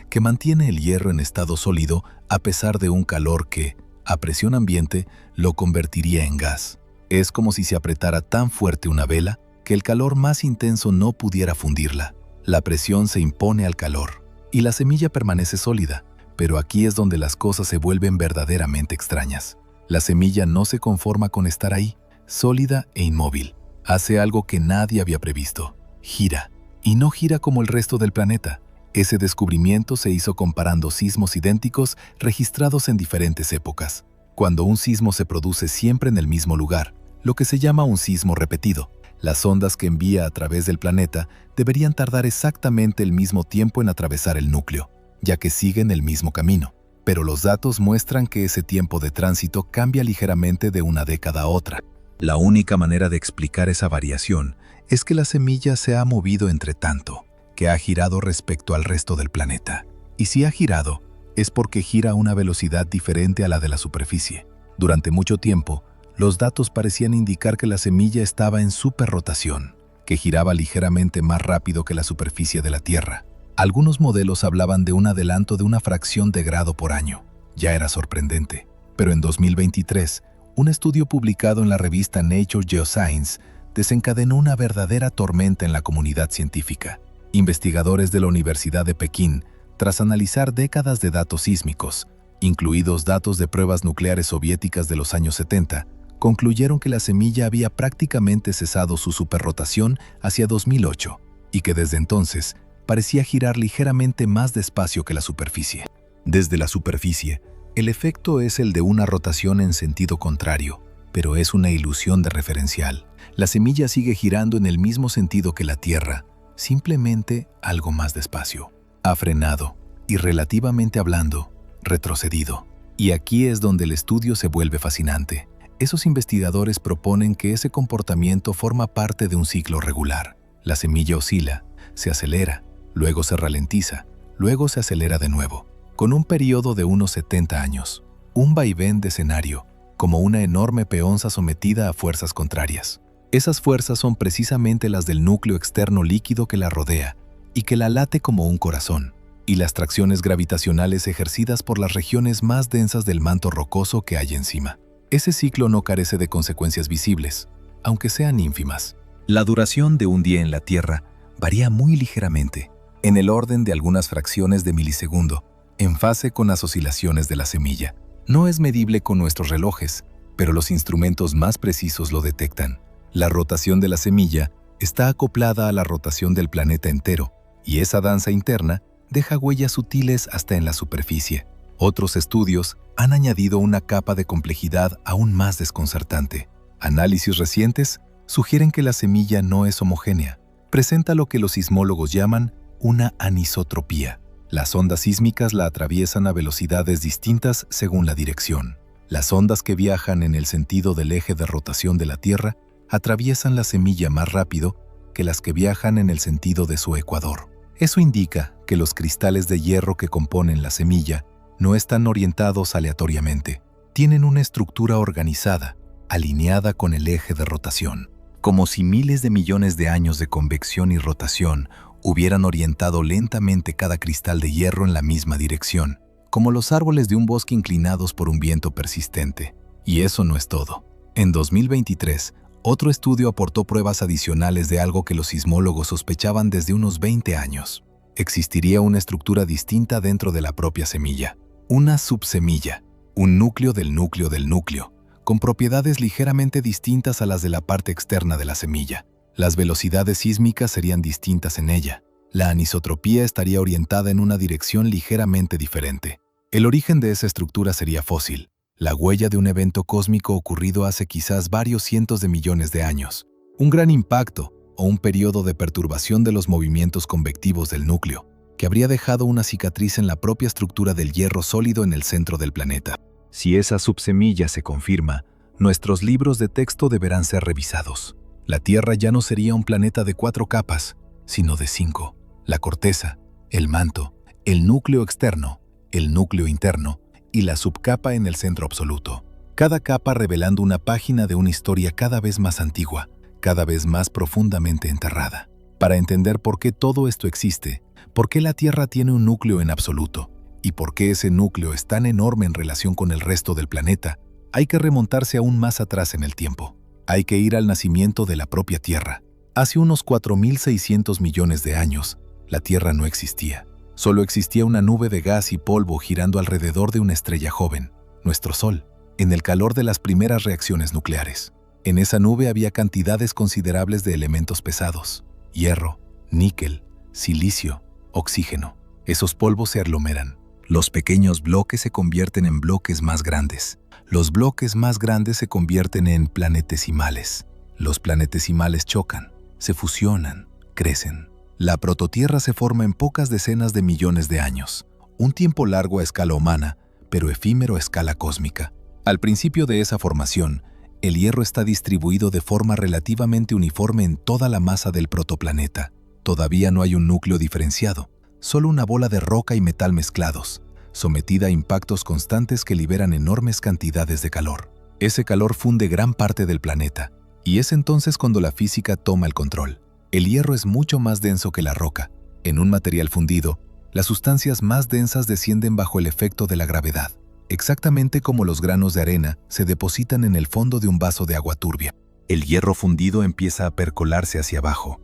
que mantiene el hierro en estado sólido a pesar de un calor que, a presión ambiente, lo convertiría en gas. Es como si se apretara tan fuerte una vela que el calor más intenso no pudiera fundirla. La presión se impone al calor, y la semilla permanece sólida, Pero aquí es donde las cosas se vuelven verdaderamente extrañas. La semilla no se conforma con estar ahí, sólida e inmóvil. Hace algo que nadie había previsto. Gira. Y no gira como el resto del planeta. Ese descubrimiento se hizo comparando sismos idénticos registrados en diferentes épocas. Cuando un sismo se produce siempre en el mismo lugar, lo que se llama un sismo repetido, las ondas que envía a través del planeta deberían tardar exactamente el mismo tiempo en atravesar el núcleo, ya que siguen el mismo camino. Pero los datos muestran que ese tiempo de tránsito cambia ligeramente de una década a otra. La única manera de explicar esa variación es que la semilla se ha movido entre tanto, que ha girado respecto al resto del planeta. Y si ha girado, es porque gira a una velocidad diferente a la de la superficie. Durante mucho tiempo, los datos parecían indicar que la semilla estaba en superrotación, que giraba ligeramente más rápido que la superficie de la Tierra. Algunos modelos hablaban de un adelanto de una fracción de grado por año. Ya era sorprendente. Pero en 2023, un estudio publicado en la revista Nature Geoscience desencadenó una verdadera tormenta en la comunidad científica. Investigadores de la Universidad de Pekín, tras analizar décadas de datos sísmicos, incluidos datos de pruebas nucleares soviéticas de los años 70, concluyeron que la semilla había prácticamente cesado su superrotación hacia 2008 y que desde entonces parecía girar ligeramente más despacio que la superficie. Desde la superficie, el efecto es el de una rotación en sentido contrario, pero es una ilusión de referencial. La semilla sigue girando en el mismo sentido que la Tierra, simplemente algo más despacio. Ha frenado y, relativamente hablando, retrocedido. Y aquí es donde el estudio se vuelve fascinante. Esos investigadores proponen que ese comportamiento forma parte de un ciclo regular. La semilla oscila, se acelera, luego se ralentiza, luego se acelera de nuevo, con un periodo de unos 70 años. Un vaivén de escenario, como una enorme peonza sometida a fuerzas contrarias. Esas fuerzas son precisamente las del núcleo externo líquido que la rodea y que la late como un corazón, y las tracciones gravitacionales ejercidas por las regiones más densas del manto rocoso que hay encima. Ese ciclo no carece de consecuencias visibles, aunque sean ínfimas. La duración de un día en la Tierra varía muy ligeramente, en el orden de algunas fracciones de milisegundo, en fase con las oscilaciones de la semilla. No es medible con nuestros relojes, pero los instrumentos más precisos lo detectan. La rotación de la semilla está acoplada a la rotación del planeta entero, y esa danza interna deja huellas sutiles hasta en la superficie. Otros estudios han añadido una capa de complejidad aún más desconcertante. Análisis recientes sugieren que la semilla no es homogénea. Presenta lo que los sismólogos llaman una anisotropía. Las ondas sísmicas la atraviesan a velocidades distintas según la dirección. Las ondas que viajan en el sentido del eje de rotación de la Tierra atraviesan la semilla más rápido que las que viajan en el sentido de su ecuador. Eso indica que los cristales de hierro que componen la semilla no están orientados aleatoriamente. Tienen una estructura organizada, alineada con el eje de rotación, como si miles de millones de años de convección y rotación hubieran orientado lentamente cada cristal de hierro en la misma dirección, como los árboles de un bosque inclinados por un viento persistente. Y eso no es todo. En 2023, otro estudio aportó pruebas adicionales de algo que los sismólogos sospechaban desde unos 20 años. Existiría una estructura distinta dentro de la propia semilla. Una subsemilla, un núcleo del núcleo del núcleo, con propiedades ligeramente distintas a las de la parte externa de la semilla. Las velocidades sísmicas serían distintas en ella. La anisotropía estaría orientada en una dirección ligeramente diferente. El origen de esa estructura sería fósil, la huella de un evento cósmico ocurrido hace quizás varios cientos de millones de años. Un gran impacto o un periodo de perturbación de los movimientos convectivos del núcleo, que habría dejado una cicatriz en la propia estructura del hierro sólido en el centro del planeta. Si esa subsemilla se confirma, nuestros libros de texto deberán ser revisados. La Tierra ya no sería un planeta de 4 capas, sino de 5. La corteza, el manto, el núcleo externo, el núcleo interno y la subcapa en el centro absoluto. Cada capa revelando una página de una historia cada vez más antigua, cada vez más profundamente enterrada. Para entender por qué todo esto existe, por qué la Tierra tiene un núcleo en absoluto y por qué ese núcleo es tan enorme en relación con el resto del planeta, hay que remontarse aún más atrás en el tiempo. Hay que ir al nacimiento de la propia Tierra. Hace unos 4.600 millones de años, la Tierra no existía. Solo existía una nube de gas y polvo girando alrededor de una estrella joven, nuestro Sol, en el calor de las primeras reacciones nucleares. En esa nube había cantidades considerables de elementos pesados: hierro, níquel, silicio, oxígeno. Esos polvos se aglomeran. Los pequeños bloques se convierten en bloques más grandes. Los bloques más grandes se convierten en planetesimales. Los planetesimales chocan, se fusionan, crecen. La prototierra se forma en pocas decenas de millones de años, un tiempo largo a escala humana, pero efímero a escala cósmica. Al principio de esa formación, el hierro está distribuido de forma relativamente uniforme en toda la masa del protoplaneta. Todavía no hay un núcleo diferenciado, solo una bola de roca y metal mezclados, sometida a impactos constantes que liberan enormes cantidades de calor. Ese calor funde gran parte del planeta, y es entonces cuando la física toma el control. El hierro es mucho más denso que la roca. En un material fundido, las sustancias más densas descienden bajo el efecto de la gravedad, exactamente como los granos de arena se depositan en el fondo de un vaso de agua turbia. El hierro fundido empieza a percolarse hacia abajo,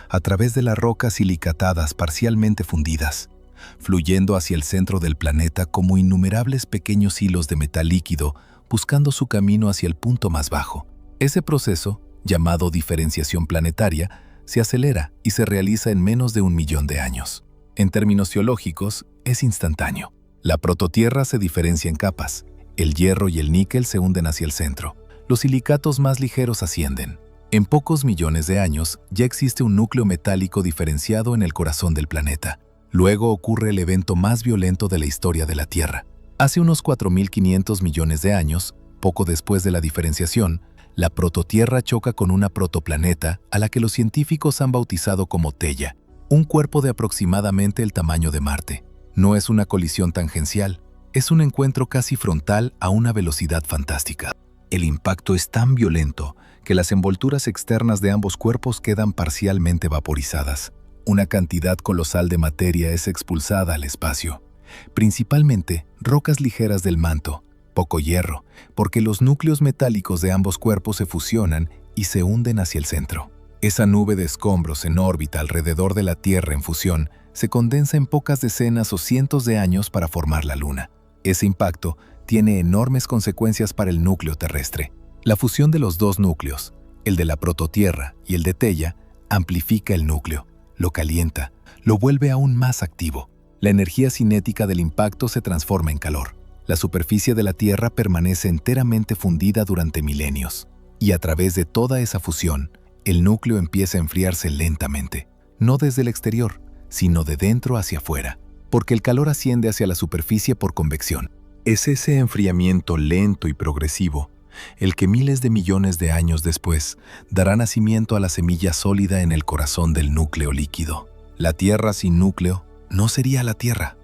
a través de las rocas silicatadas parcialmente fundidas, fluyendo hacia el centro del planeta como innumerables pequeños hilos de metal líquido buscando su camino hacia el punto más bajo. Ese proceso, llamado diferenciación planetaria, se acelera y se realiza en menos de 1 millón de años. En términos geológicos, es instantáneo. La prototierra se diferencia en capas. El hierro y el níquel se hunden hacia el centro. Los silicatos más ligeros ascienden. En pocos millones de años ya existe un núcleo metálico diferenciado en el corazón del planeta. Luego ocurre el evento más violento de la historia de la Tierra. Hace unos 4.500 millones de años, poco después de la diferenciación, la prototierra choca con una protoplaneta a la que los científicos han bautizado como Theia, un cuerpo de aproximadamente el tamaño de Marte. No es una colisión tangencial, es un encuentro casi frontal a una velocidad fantástica. El impacto es tan violento que las envolturas externas de ambos cuerpos quedan parcialmente vaporizadas. Una cantidad colosal de materia es expulsada al espacio, principalmente rocas ligeras del manto, poco hierro, porque los núcleos metálicos de ambos cuerpos se fusionan y se hunden hacia el centro. Esa nube de escombros en órbita alrededor de la Tierra en fusión se condensa en pocas decenas o cientos de años para formar la Luna. Ese impacto tiene enormes consecuencias para el núcleo terrestre. La fusión de los dos núcleos, el de la prototierra y el de Theia, amplifica el núcleo, lo calienta, lo vuelve aún más activo. La energía cinética del impacto se transforma en calor. La superficie de la Tierra permanece enteramente fundida durante milenios, y a través de toda esa fusión, el núcleo empieza a enfriarse lentamente, no desde el exterior, sino de dentro hacia afuera, porque el calor asciende hacia la superficie por convección. Es ese enfriamiento lento y progresivo el que miles de millones de años después dará nacimiento a la semilla sólida en el corazón del núcleo líquido. La Tierra sin núcleo no sería la Tierra.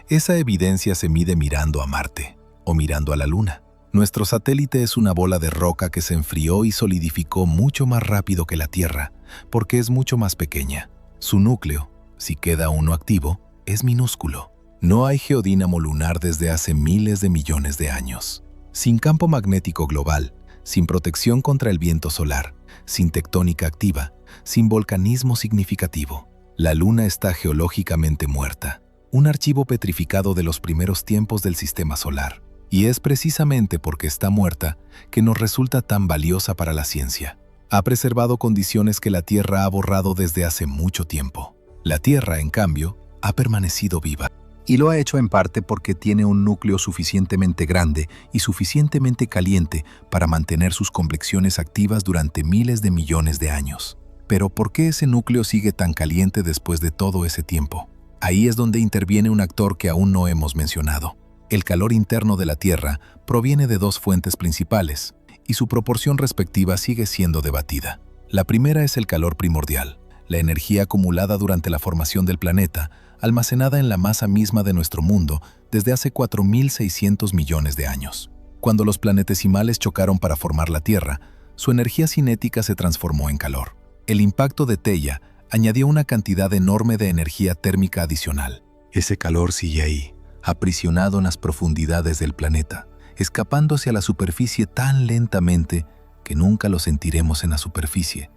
Esa evidencia se mide mirando a Marte o mirando a la Luna. Nuestro satélite es una bola de roca que se enfrió y solidificó mucho más rápido que la Tierra, porque es mucho más pequeña. Su núcleo, si queda uno activo, es minúsculo. No hay geodínamo lunar desde hace miles de millones de años. Sin campo magnético global, sin protección contra el viento solar, sin tectónica activa, sin volcanismo significativo, la Luna está geológicamente muerta. Un archivo petrificado de los primeros tiempos del sistema solar. Y es precisamente porque está muerta que nos resulta tan valiosa para la ciencia. Ha preservado condiciones que la Tierra ha borrado desde hace mucho tiempo. La Tierra, en cambio, ha permanecido viva. Y lo ha hecho en parte porque tiene un núcleo suficientemente grande y suficientemente caliente para mantener sus convecciones activas durante miles de millones de años. Pero ¿por qué ese núcleo sigue tan caliente después de todo ese tiempo? Ahí es donde interviene un actor que aún no hemos mencionado. El calor interno de la Tierra proviene de dos fuentes principales, y su proporción respectiva sigue siendo debatida. La primera es el calor primordial, la energía acumulada durante la formación del planeta, almacenada en la masa misma de nuestro mundo desde hace 4.600 millones de años. Cuando los planetesimales chocaron para formar la Tierra, su energía cinética se transformó en calor. El impacto de Theia añadió una cantidad enorme de energía térmica adicional. Ese calor sigue ahí, aprisionado en las profundidades del planeta, escapando hacia la superficie tan lentamente que nunca lo sentiremos en la superficie.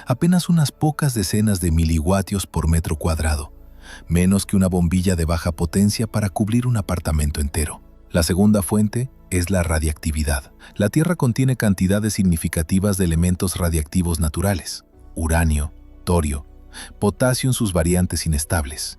Apenas unas pocas decenas de miliwatios por metro cuadrado, menos que una bombilla de baja potencia para cubrir un apartamento entero. La segunda fuente es la radiactividad. La Tierra contiene cantidades significativas de elementos radiactivos naturales, uranio, torio, potasio en sus variantes inestables,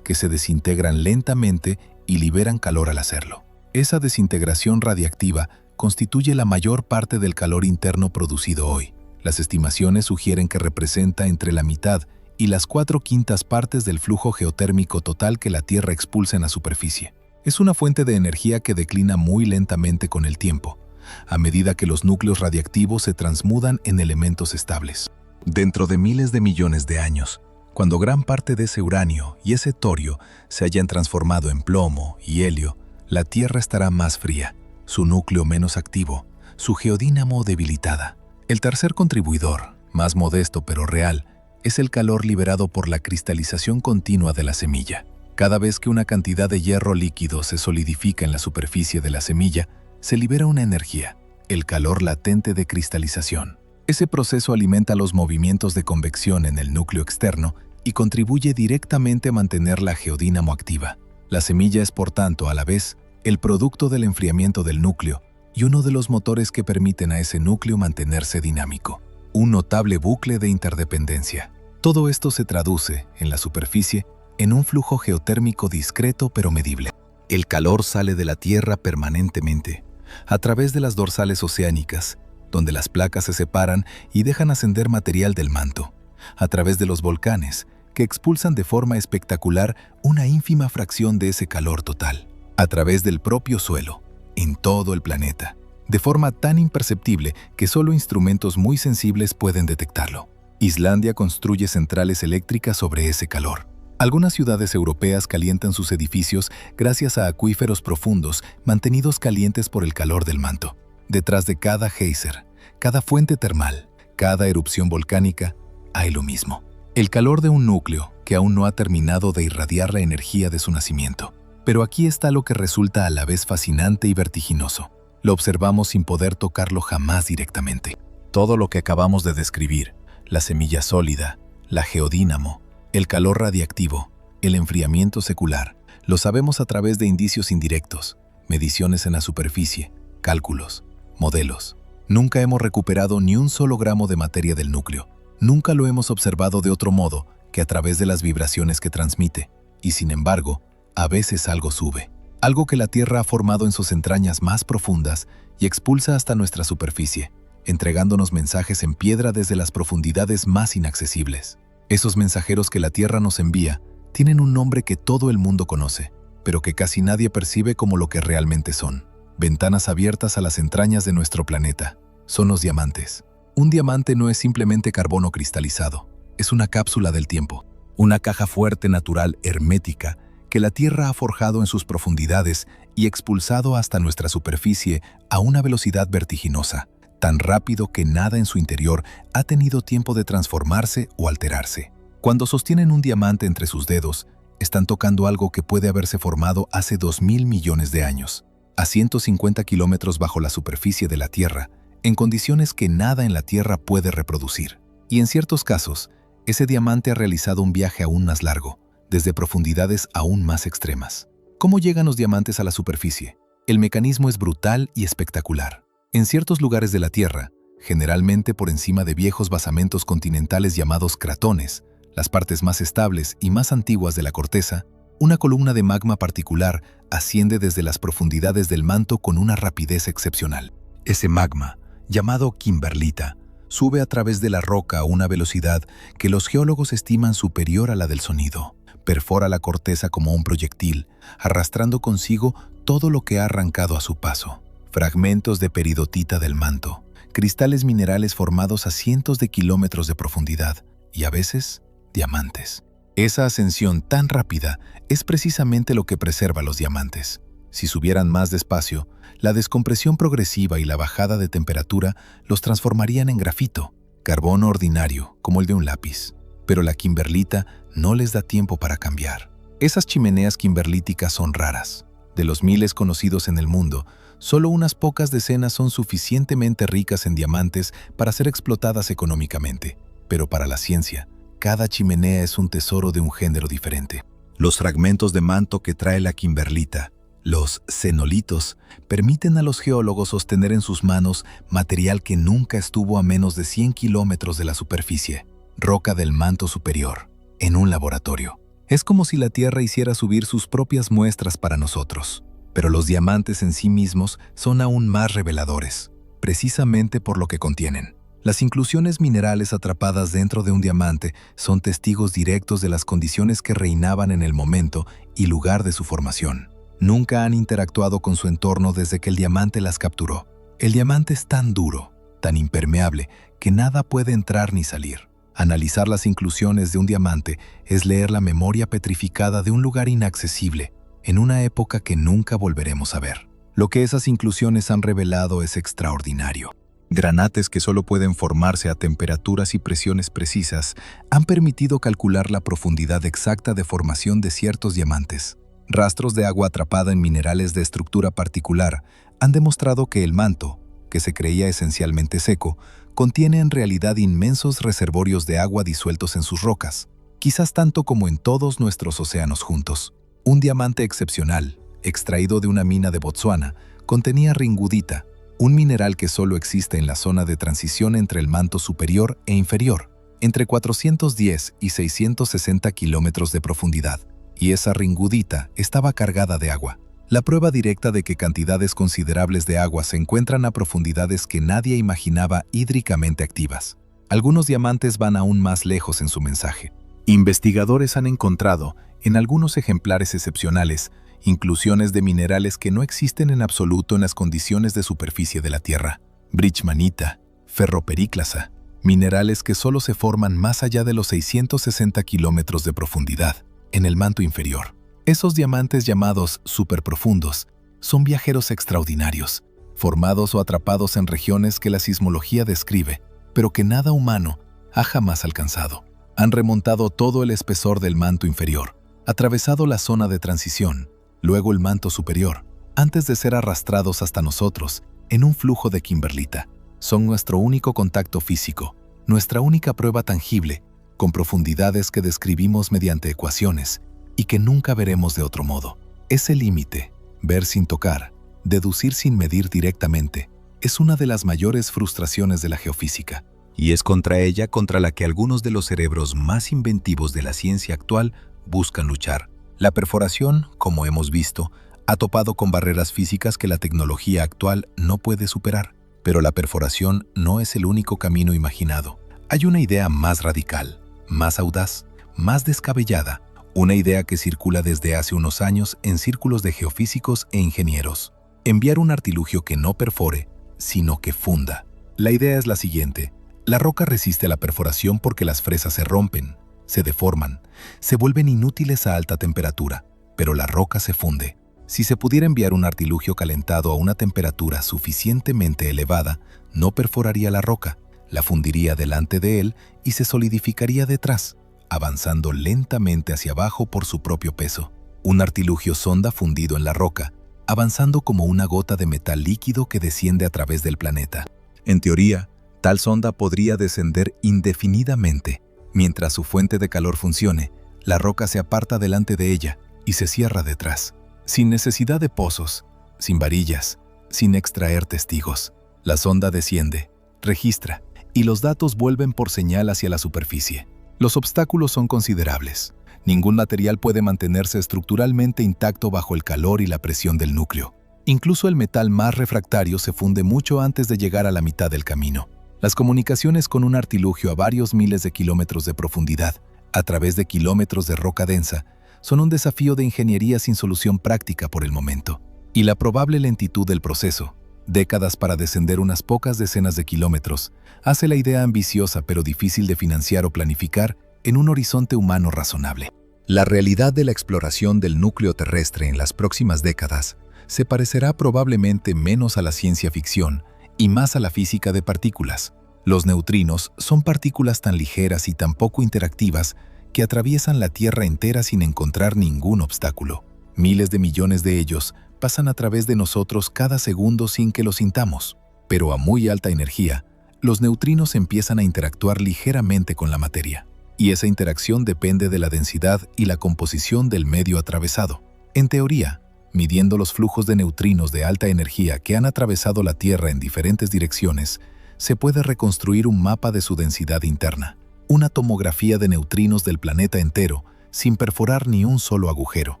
que se desintegran lentamente y liberan calor al hacerlo. Esa desintegración radiactiva constituye la mayor parte del calor interno producido hoy. Las estimaciones sugieren que representa entre la mitad y las 4/5 partes del flujo geotérmico total que la Tierra expulsa en la superficie. Es una fuente de energía que declina muy lentamente con el tiempo, a medida que los núcleos radiactivos se transmudan en elementos estables. Dentro de miles de millones de años, cuando gran parte de ese uranio y ese torio se hayan transformado en plomo y helio, la Tierra estará más fría, su núcleo menos activo, su geodínamo debilitada. El tercer contribuidor, más modesto pero real, es el calor liberado por la cristalización continua de la semilla. Cada vez que una cantidad de hierro líquido se solidifica en la superficie de la semilla, se libera una energía, el calor latente de cristalización. Ese proceso alimenta los movimientos de convección en el núcleo externo y contribuye directamente a mantener la geodínamo activa. La semilla es, por tanto, a la vez, el producto del enfriamiento del núcleo y uno de los motores que permiten a ese núcleo mantenerse dinámico. Un notable bucle de interdependencia. Todo esto se traduce, en la superficie, en un flujo geotérmico discreto pero medible. El calor sale de la Tierra permanentemente, a través de las dorsales oceánicas, donde las placas se separan y dejan ascender material del manto, a través de los volcanes, que expulsan de forma espectacular una ínfima fracción de ese calor total, a través del propio suelo, en todo el planeta, de forma tan imperceptible que solo instrumentos muy sensibles pueden detectarlo. Islandia construye centrales eléctricas sobre ese calor. Algunas ciudades europeas calientan sus edificios gracias a acuíferos profundos mantenidos calientes por el calor del manto. Detrás de cada geyser, cada fuente termal, cada erupción volcánica, hay lo mismo. El calor de un núcleo que aún no ha terminado de irradiar la energía de su nacimiento. Pero aquí está lo que resulta a la vez fascinante y vertiginoso. Lo observamos sin poder tocarlo jamás directamente. Todo lo que acabamos de describir, la semilla sólida, la geodínamo, el calor radiactivo, el enfriamiento secular, lo sabemos a través de indicios indirectos, mediciones en la superficie, cálculos, modelos. Nunca hemos recuperado ni un solo gramo de materia del núcleo. Nunca lo hemos observado de otro modo que a través de las vibraciones que transmite. Y sin embargo, a veces algo sube. Algo que la Tierra ha formado en sus entrañas más profundas y expulsa hasta nuestra superficie, entregándonos mensajes en piedra desde las profundidades más inaccesibles. Esos mensajeros que la Tierra nos envía tienen un nombre que todo el mundo conoce, pero que casi nadie percibe como lo que realmente son. Ventanas abiertas a las entrañas de nuestro planeta. Son los diamantes. Un diamante no es simplemente carbono cristalizado, es una cápsula del tiempo, una caja fuerte natural hermética que la Tierra ha forjado en sus profundidades y expulsado hasta nuestra superficie a una velocidad vertiginosa, tan rápido que nada en su interior ha tenido tiempo de transformarse o alterarse. Cuando sostienen un diamante entre sus dedos, están tocando algo que puede haberse formado hace 2.000 millones de años, a 150 kilómetros bajo la superficie de la Tierra, en condiciones que nada en la Tierra puede reproducir. Y en ciertos casos, ese diamante ha realizado un viaje aún más largo, desde profundidades aún más extremas. ¿Cómo llegan los diamantes a la superficie? El mecanismo es brutal y espectacular. En ciertos lugares de la Tierra, generalmente por encima de viejos basamentos continentales llamados cratones, las partes más estables y más antiguas de la corteza, una columna de magma particular asciende desde las profundidades del manto con una rapidez excepcional. Ese magma, llamado kimberlita, sube a través de la roca a una velocidad que los geólogos estiman superior a la del sonido. Perfora la corteza como un proyectil, arrastrando consigo todo lo que ha arrancado a su paso. Fragmentos de peridotita del manto, cristales minerales formados a cientos de kilómetros de profundidad y a veces diamantes. Esa ascensión tan rápida es precisamente lo que preserva los diamantes. Si subieran más despacio, la descompresión progresiva y la bajada de temperatura los transformarían en grafito, carbono ordinario como el de un lápiz. Pero la kimberlita no les da tiempo para cambiar. Esas chimeneas kimberlíticas son raras. De los miles conocidos en el mundo, solo unas pocas decenas son suficientemente ricas en diamantes para ser explotadas económicamente. Pero para la ciencia, cada chimenea es un tesoro de un género diferente. Los fragmentos de manto que trae la kimberlita, los cenolitos, permiten a los geólogos sostener en sus manos material que nunca estuvo a menos de 100 kilómetros de la superficie, roca del manto superior, en un laboratorio. Es como si la Tierra hiciera subir sus propias muestras para nosotros. Pero los diamantes en sí mismos son aún más reveladores, precisamente por lo que contienen. Las inclusiones minerales atrapadas dentro de un diamante son testigos directos de las condiciones que reinaban en el momento y lugar de su formación. Nunca han interactuado con su entorno desde que el diamante las capturó. El diamante es tan duro, tan impermeable, que nada puede entrar ni salir. Analizar las inclusiones de un diamante es leer la memoria petrificada de un lugar inaccesible, en una época que nunca volveremos a ver. Lo que esas inclusiones han revelado es extraordinario. Granates que solo pueden formarse a temperaturas y presiones precisas han permitido calcular la profundidad exacta de formación de ciertos diamantes. Rastros de agua atrapada en minerales de estructura particular han demostrado que el manto, que se creía esencialmente seco, contiene en realidad inmensos reservorios de agua disueltos en sus rocas, quizás tanto como en todos nuestros océanos juntos. Un diamante excepcional, extraído de una mina de Botsuana, contenía ringudita, un mineral que solo existe en la zona de transición entre el manto superior e inferior, entre 410 y 660 kilómetros de profundidad, y esa ringudita estaba cargada de agua. La prueba directa de que cantidades considerables de agua se encuentran a profundidades que nadie imaginaba hídricamente activas. Algunos diamantes van aún más lejos en su mensaje. Investigadores han encontrado, en algunos ejemplares excepcionales, inclusiones de minerales que no existen en absoluto en las condiciones de superficie de la Tierra. Bridgmanita, ferroperíclasa, minerales que solo se forman más allá de los 660 kilómetros de profundidad, en el manto inferior. Esos diamantes llamados superprofundos son viajeros extraordinarios, formados o atrapados en regiones que la sismología describe, pero que nada humano ha jamás alcanzado. Han remontado todo el espesor del manto inferior, atravesado la zona de transición, luego el manto superior, antes de ser arrastrados hasta nosotros en un flujo de kimberlita. Son nuestro único contacto físico, nuestra única prueba tangible, con profundidades que describimos mediante ecuaciones y que nunca veremos de otro modo. Ese límite, ver sin tocar, deducir sin medir directamente, es una de las mayores frustraciones de la geofísica. Y es contra ella contra la que algunos de los cerebros más inventivos de la ciencia actual buscan luchar. La perforación, como hemos visto, ha topado con barreras físicas que la tecnología actual no puede superar. Pero la perforación no es el único camino imaginado. Hay una idea más radical, más audaz, más descabellada, una idea que circula desde hace unos años en círculos de geofísicos e ingenieros. Enviar un artilugio que no perfore, sino que funda. La idea es la siguiente. La roca resiste a la perforación porque las fresas se rompen, se deforman, se vuelven inútiles a alta temperatura, pero la roca se funde. Si se pudiera enviar un artilugio calentado a una temperatura suficientemente elevada, no perforaría la roca, la fundiría delante de él y se solidificaría detrás, avanzando lentamente hacia abajo por su propio peso. Un artilugio sonda fundido en la roca, avanzando como una gota de metal líquido que desciende a través del planeta. En teoría, tal sonda podría descender indefinidamente. Mientras su fuente de calor funcione, la roca se aparta delante de ella y se cierra detrás. Sin necesidad de pozos, sin varillas, sin extraer testigos. La sonda desciende, registra, y los datos vuelven por señal hacia la superficie. Los obstáculos son considerables. Ningún material puede mantenerse estructuralmente intacto bajo el calor y la presión del núcleo. Incluso el metal más refractario se funde mucho antes de llegar a la mitad del camino. Las comunicaciones con un artilugio a varios miles de kilómetros de profundidad, a través de kilómetros de roca densa, son un desafío de ingeniería sin solución práctica por el momento. Y la probable lentitud del proceso, décadas para descender unas pocas decenas de kilómetros, hace la idea ambiciosa pero difícil de financiar o planificar en un horizonte humano razonable. La realidad de la exploración del núcleo terrestre en las próximas décadas se parecerá probablemente menos a la ciencia ficción y más a la física de partículas. Los neutrinos son partículas tan ligeras y tan poco interactivas que atraviesan la Tierra entera sin encontrar ningún obstáculo. Miles de millones de ellos pasan a través de nosotros cada segundo sin que lo sintamos. Pero a muy alta energía, los neutrinos empiezan a interactuar ligeramente con la materia. y esa interacción depende de la densidad y la composición del medio atravesado. En teoría, midiendo los flujos de neutrinos de alta energía que han atravesado la Tierra en diferentes direcciones, se puede reconstruir un mapa de su densidad interna, una tomografía de neutrinos del planeta entero, sin perforar ni un solo agujero,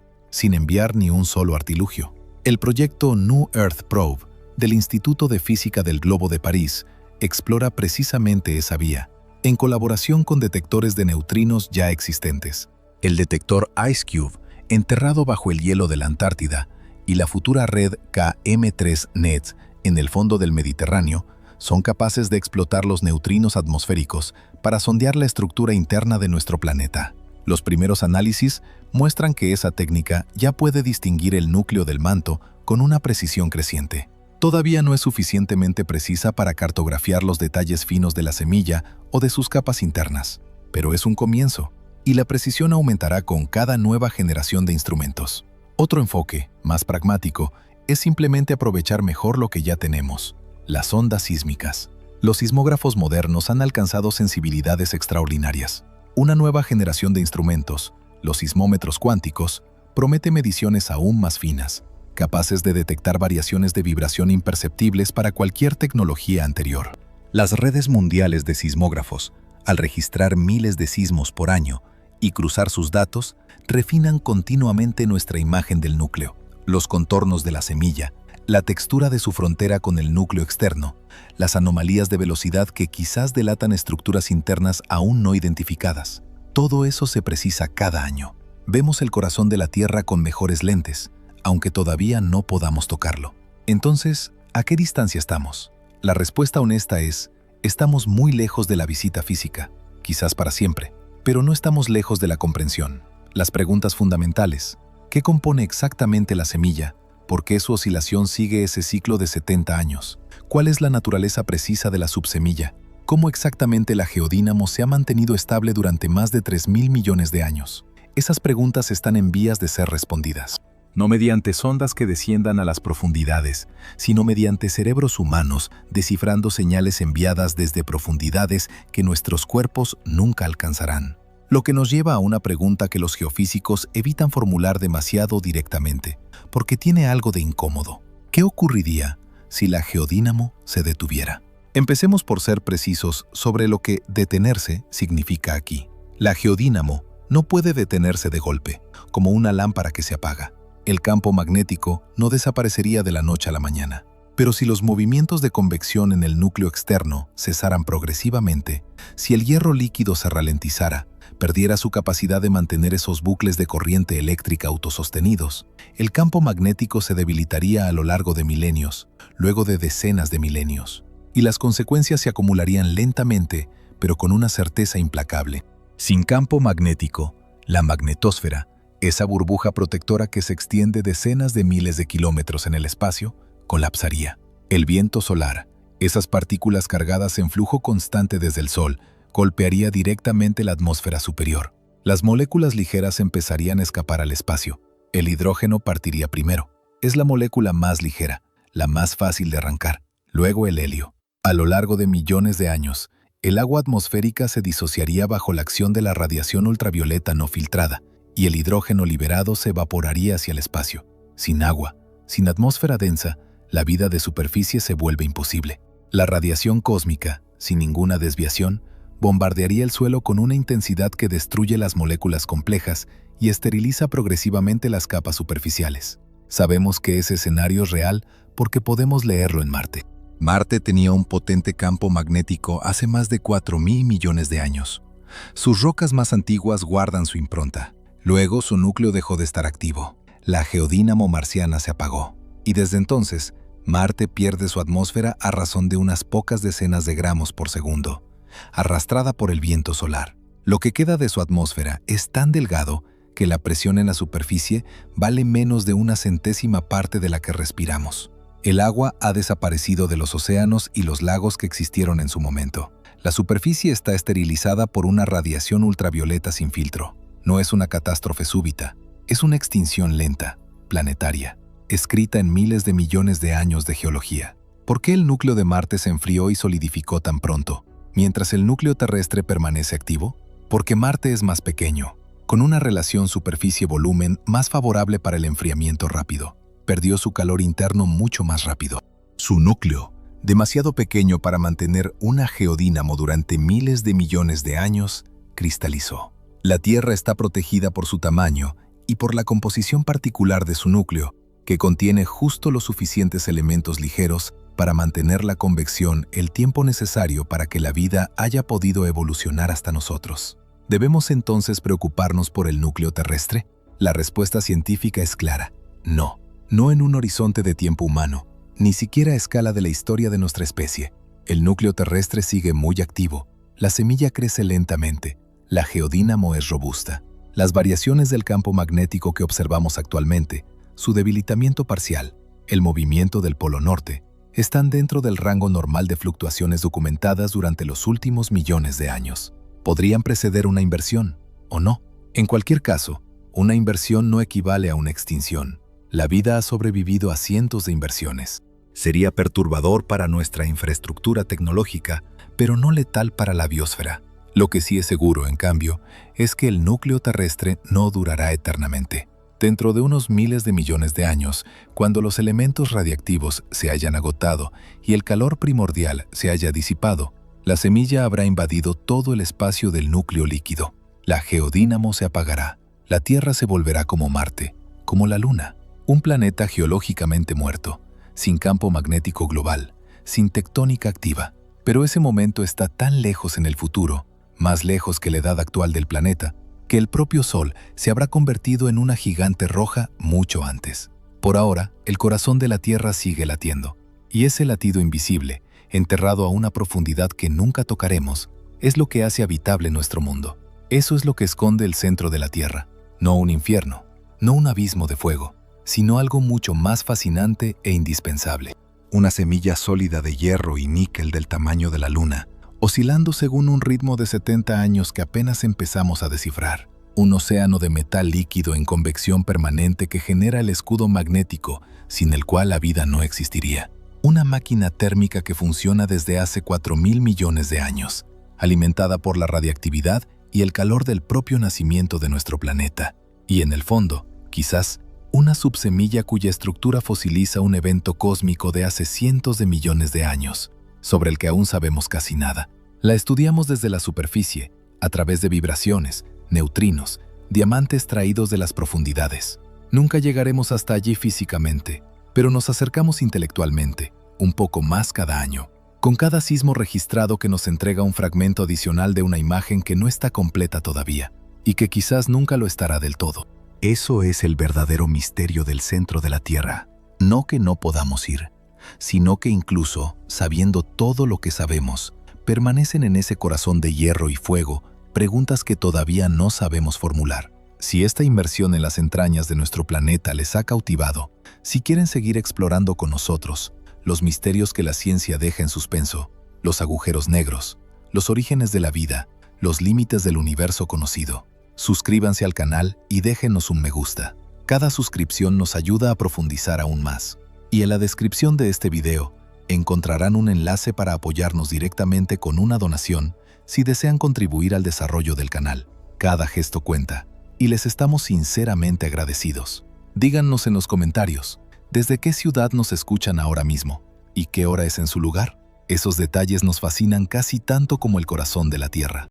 sin enviar ni un solo artilugio. El proyecto New Earth Probe del Instituto de Física del Globo de París explora precisamente esa vía, en colaboración con detectores de neutrinos ya existentes. El detector IceCube, enterrado bajo el hielo de la Antártida, y la futura red KM3-NETS en el fondo del Mediterráneo, son capaces de explotar los neutrinos atmosféricos para sondear la estructura interna de nuestro planeta. Los primeros análisis muestran que esa técnica ya puede distinguir el núcleo del manto con una precisión creciente. Todavía no es suficientemente precisa para cartografiar los detalles finos de la semilla o de sus capas internas, pero es un comienzo, y la precisión aumentará con cada nueva generación de instrumentos. Otro enfoque, más pragmático, es simplemente aprovechar mejor lo que ya tenemos: las ondas sísmicas. Los sismógrafos modernos han alcanzado sensibilidades extraordinarias. Una nueva generación de instrumentos, los sismómetros cuánticos, promete mediciones aún más finas, capaces de detectar variaciones de vibración imperceptibles para cualquier tecnología anterior. Las redes mundiales de sismógrafos, al registrar miles de sismos por año y cruzar sus datos, refinan continuamente nuestra imagen del núcleo, los contornos de la semilla, la textura de su frontera con el núcleo externo, las anomalías de velocidad que quizás delatan estructuras internas aún no identificadas. Todo eso se precisa cada año. Vemos el corazón de la Tierra con mejores lentes, aunque todavía no podamos tocarlo. Entonces, ¿a qué distancia estamos? La respuesta honesta es: estamos muy lejos de la visita física, quizás para siempre, pero no estamos lejos de la comprensión. Las preguntas fundamentales: ¿qué compone exactamente la semilla? ¿Por qué su oscilación sigue ese ciclo de 70 años? ¿Cuál es la naturaleza precisa de la subsemilla? ¿Cómo exactamente la geodínamo se ha mantenido estable durante más de 3.000 millones de años? Esas preguntas están en vías de ser respondidas. No mediante sondas que desciendan a las profundidades, sino mediante cerebros humanos descifrando señales enviadas desde profundidades que nuestros cuerpos nunca alcanzarán. Lo que nos lleva a una pregunta que los geofísicos evitan formular demasiado directamente, porque tiene algo de incómodo. ¿Qué ocurriría si la geodínamo se detuviera? Empecemos por ser precisos sobre lo que detenerse significa aquí. La geodínamo no puede detenerse de golpe, como una lámpara que se apaga. El campo magnético no desaparecería de la noche a la mañana. Pero si los movimientos de convección en el núcleo externo cesaran progresivamente, si el hierro líquido se ralentizara, perdiera su capacidad de mantener esos bucles de corriente eléctrica autosostenidos, el campo magnético se debilitaría a lo largo de milenios, luego de decenas de milenios, y las consecuencias se acumularían lentamente, pero con una certeza implacable. Sin campo magnético, la magnetosfera, esa burbuja protectora que se extiende decenas de miles de kilómetros en el espacio, colapsaría. El viento solar, esas partículas cargadas en flujo constante desde el Sol, golpearía directamente la atmósfera superior. Las moléculas ligeras empezarían a escapar al espacio. El hidrógeno partiría primero. Es la molécula más ligera, la más fácil de arrancar. Luego el helio. A lo largo de millones de años, el agua atmosférica se disociaría bajo la acción de la radiación ultravioleta no filtrada, y el hidrógeno liberado se evaporaría hacia el espacio. Sin agua, sin atmósfera densa, la vida de superficie se vuelve imposible. La radiación cósmica, sin ninguna desviación, bombardearía el suelo con una intensidad que destruye las moléculas complejas y esteriliza progresivamente las capas superficiales. Sabemos que ese escenario es real porque podemos leerlo en Marte. Marte tenía un potente campo magnético hace más de 4.000 millones de años. Sus rocas más antiguas guardan su impronta. Luego su núcleo dejó de estar activo. La geodínamo marciana se apagó. Y desde entonces, Marte pierde su atmósfera a razón de unas pocas decenas de gramos por segundo, arrastrada por el viento solar. Lo que queda de su atmósfera es tan delgado que la presión en la superficie vale menos de una centésima parte de la que respiramos. El agua ha desaparecido de los océanos y los lagos que existieron en su momento. La superficie está esterilizada por una radiación ultravioleta sin filtro. No es una catástrofe súbita, es una extinción lenta, planetaria, escrita en miles de millones de años de geología. ¿Por qué el núcleo de Marte se enfrió y solidificó tan pronto, mientras el núcleo terrestre permanece activo? Porque Marte es más pequeño, con una relación superficie-volumen más favorable para el enfriamiento rápido. Perdió su calor interno mucho más rápido. Su núcleo, demasiado pequeño para mantener una geodínamo durante miles de millones de años, cristalizó. La Tierra está protegida por su tamaño y por la composición particular de su núcleo, que contiene justo los suficientes elementos ligeros para mantener la convección el tiempo necesario para que la vida haya podido evolucionar hasta nosotros. ¿Debemos entonces preocuparnos por el núcleo terrestre? La respuesta científica es clara: no. No en un horizonte de tiempo humano, ni siquiera a escala de la historia de nuestra especie. El núcleo terrestre sigue muy activo, la semilla crece lentamente, la geodínamo es robusta. Las variaciones del campo magnético que observamos actualmente, su debilitamiento parcial, el movimiento del polo norte, están dentro del rango normal de fluctuaciones documentadas durante los últimos millones de años. Podrían preceder una inversión, o no. En cualquier caso, una inversión no equivale a una extinción. La vida ha sobrevivido a cientos de inversiones. Sería perturbador para nuestra infraestructura tecnológica, pero no letal para la biosfera. Lo que sí es seguro, en cambio, es que el núcleo terrestre no durará eternamente. Dentro de unos miles de millones de años, cuando los elementos radiactivos se hayan agotado y el calor primordial se haya disipado, la semilla habrá invadido todo el espacio del núcleo líquido. La geodínamo se apagará. La Tierra se volverá como Marte, como la Luna, un planeta geológicamente muerto, sin campo magnético global, sin tectónica activa. Pero ese momento está tan lejos en el futuro, más lejos que la edad actual del planeta, que el propio Sol se habrá convertido en una gigante roja mucho antes. Por ahora, el corazón de la Tierra sigue latiendo, y ese latido invisible, enterrado a una profundidad que nunca tocaremos, es lo que hace habitable nuestro mundo. Eso es lo que esconde el centro de la Tierra, no un infierno, no un abismo de fuego, sino algo mucho más fascinante e indispensable. Una semilla sólida de hierro y níquel del tamaño de la Luna, oscilando según un ritmo de 70 años que apenas empezamos a descifrar. Un océano de metal líquido en convección permanente que genera el escudo magnético, sin el cual la vida no existiría. Una máquina térmica que funciona desde hace 4.000 millones de años, alimentada por la radiactividad y el calor del propio nacimiento de nuestro planeta. Y en el fondo, quizás, una subsemilla cuya estructura fosiliza un evento cósmico de hace cientos de millones de años, sobre el que aún sabemos casi nada. La estudiamos desde la superficie, a través de vibraciones, neutrinos, diamantes traídos de las profundidades. Nunca llegaremos hasta allí físicamente, pero nos acercamos intelectualmente, un poco más cada año, con cada sismo registrado que nos entrega un fragmento adicional de una imagen que no está completa todavía, y que quizás nunca lo estará del todo. Eso es el verdadero misterio del centro de la Tierra. No que no podamos ir, sino que incluso, sabiendo todo lo que sabemos, permanecen en ese corazón de hierro y fuego preguntas que todavía no sabemos formular. Si esta inmersión en las entrañas de nuestro planeta les ha cautivado, si quieren seguir explorando con nosotros los misterios que la ciencia deja en suspenso, los agujeros negros, los orígenes de la vida, los límites del universo conocido, suscríbanse al canal y déjenos un me gusta. Cada suscripción nos ayuda a profundizar aún más. Y en la descripción de este video encontrarán un enlace para apoyarnos directamente con una donación si desean contribuir al desarrollo del canal. Cada gesto cuenta y les estamos sinceramente agradecidos. Díganos en los comentarios desde qué ciudad nos escuchan ahora mismo y qué hora es en su lugar. Esos detalles nos fascinan casi tanto como el corazón de la Tierra.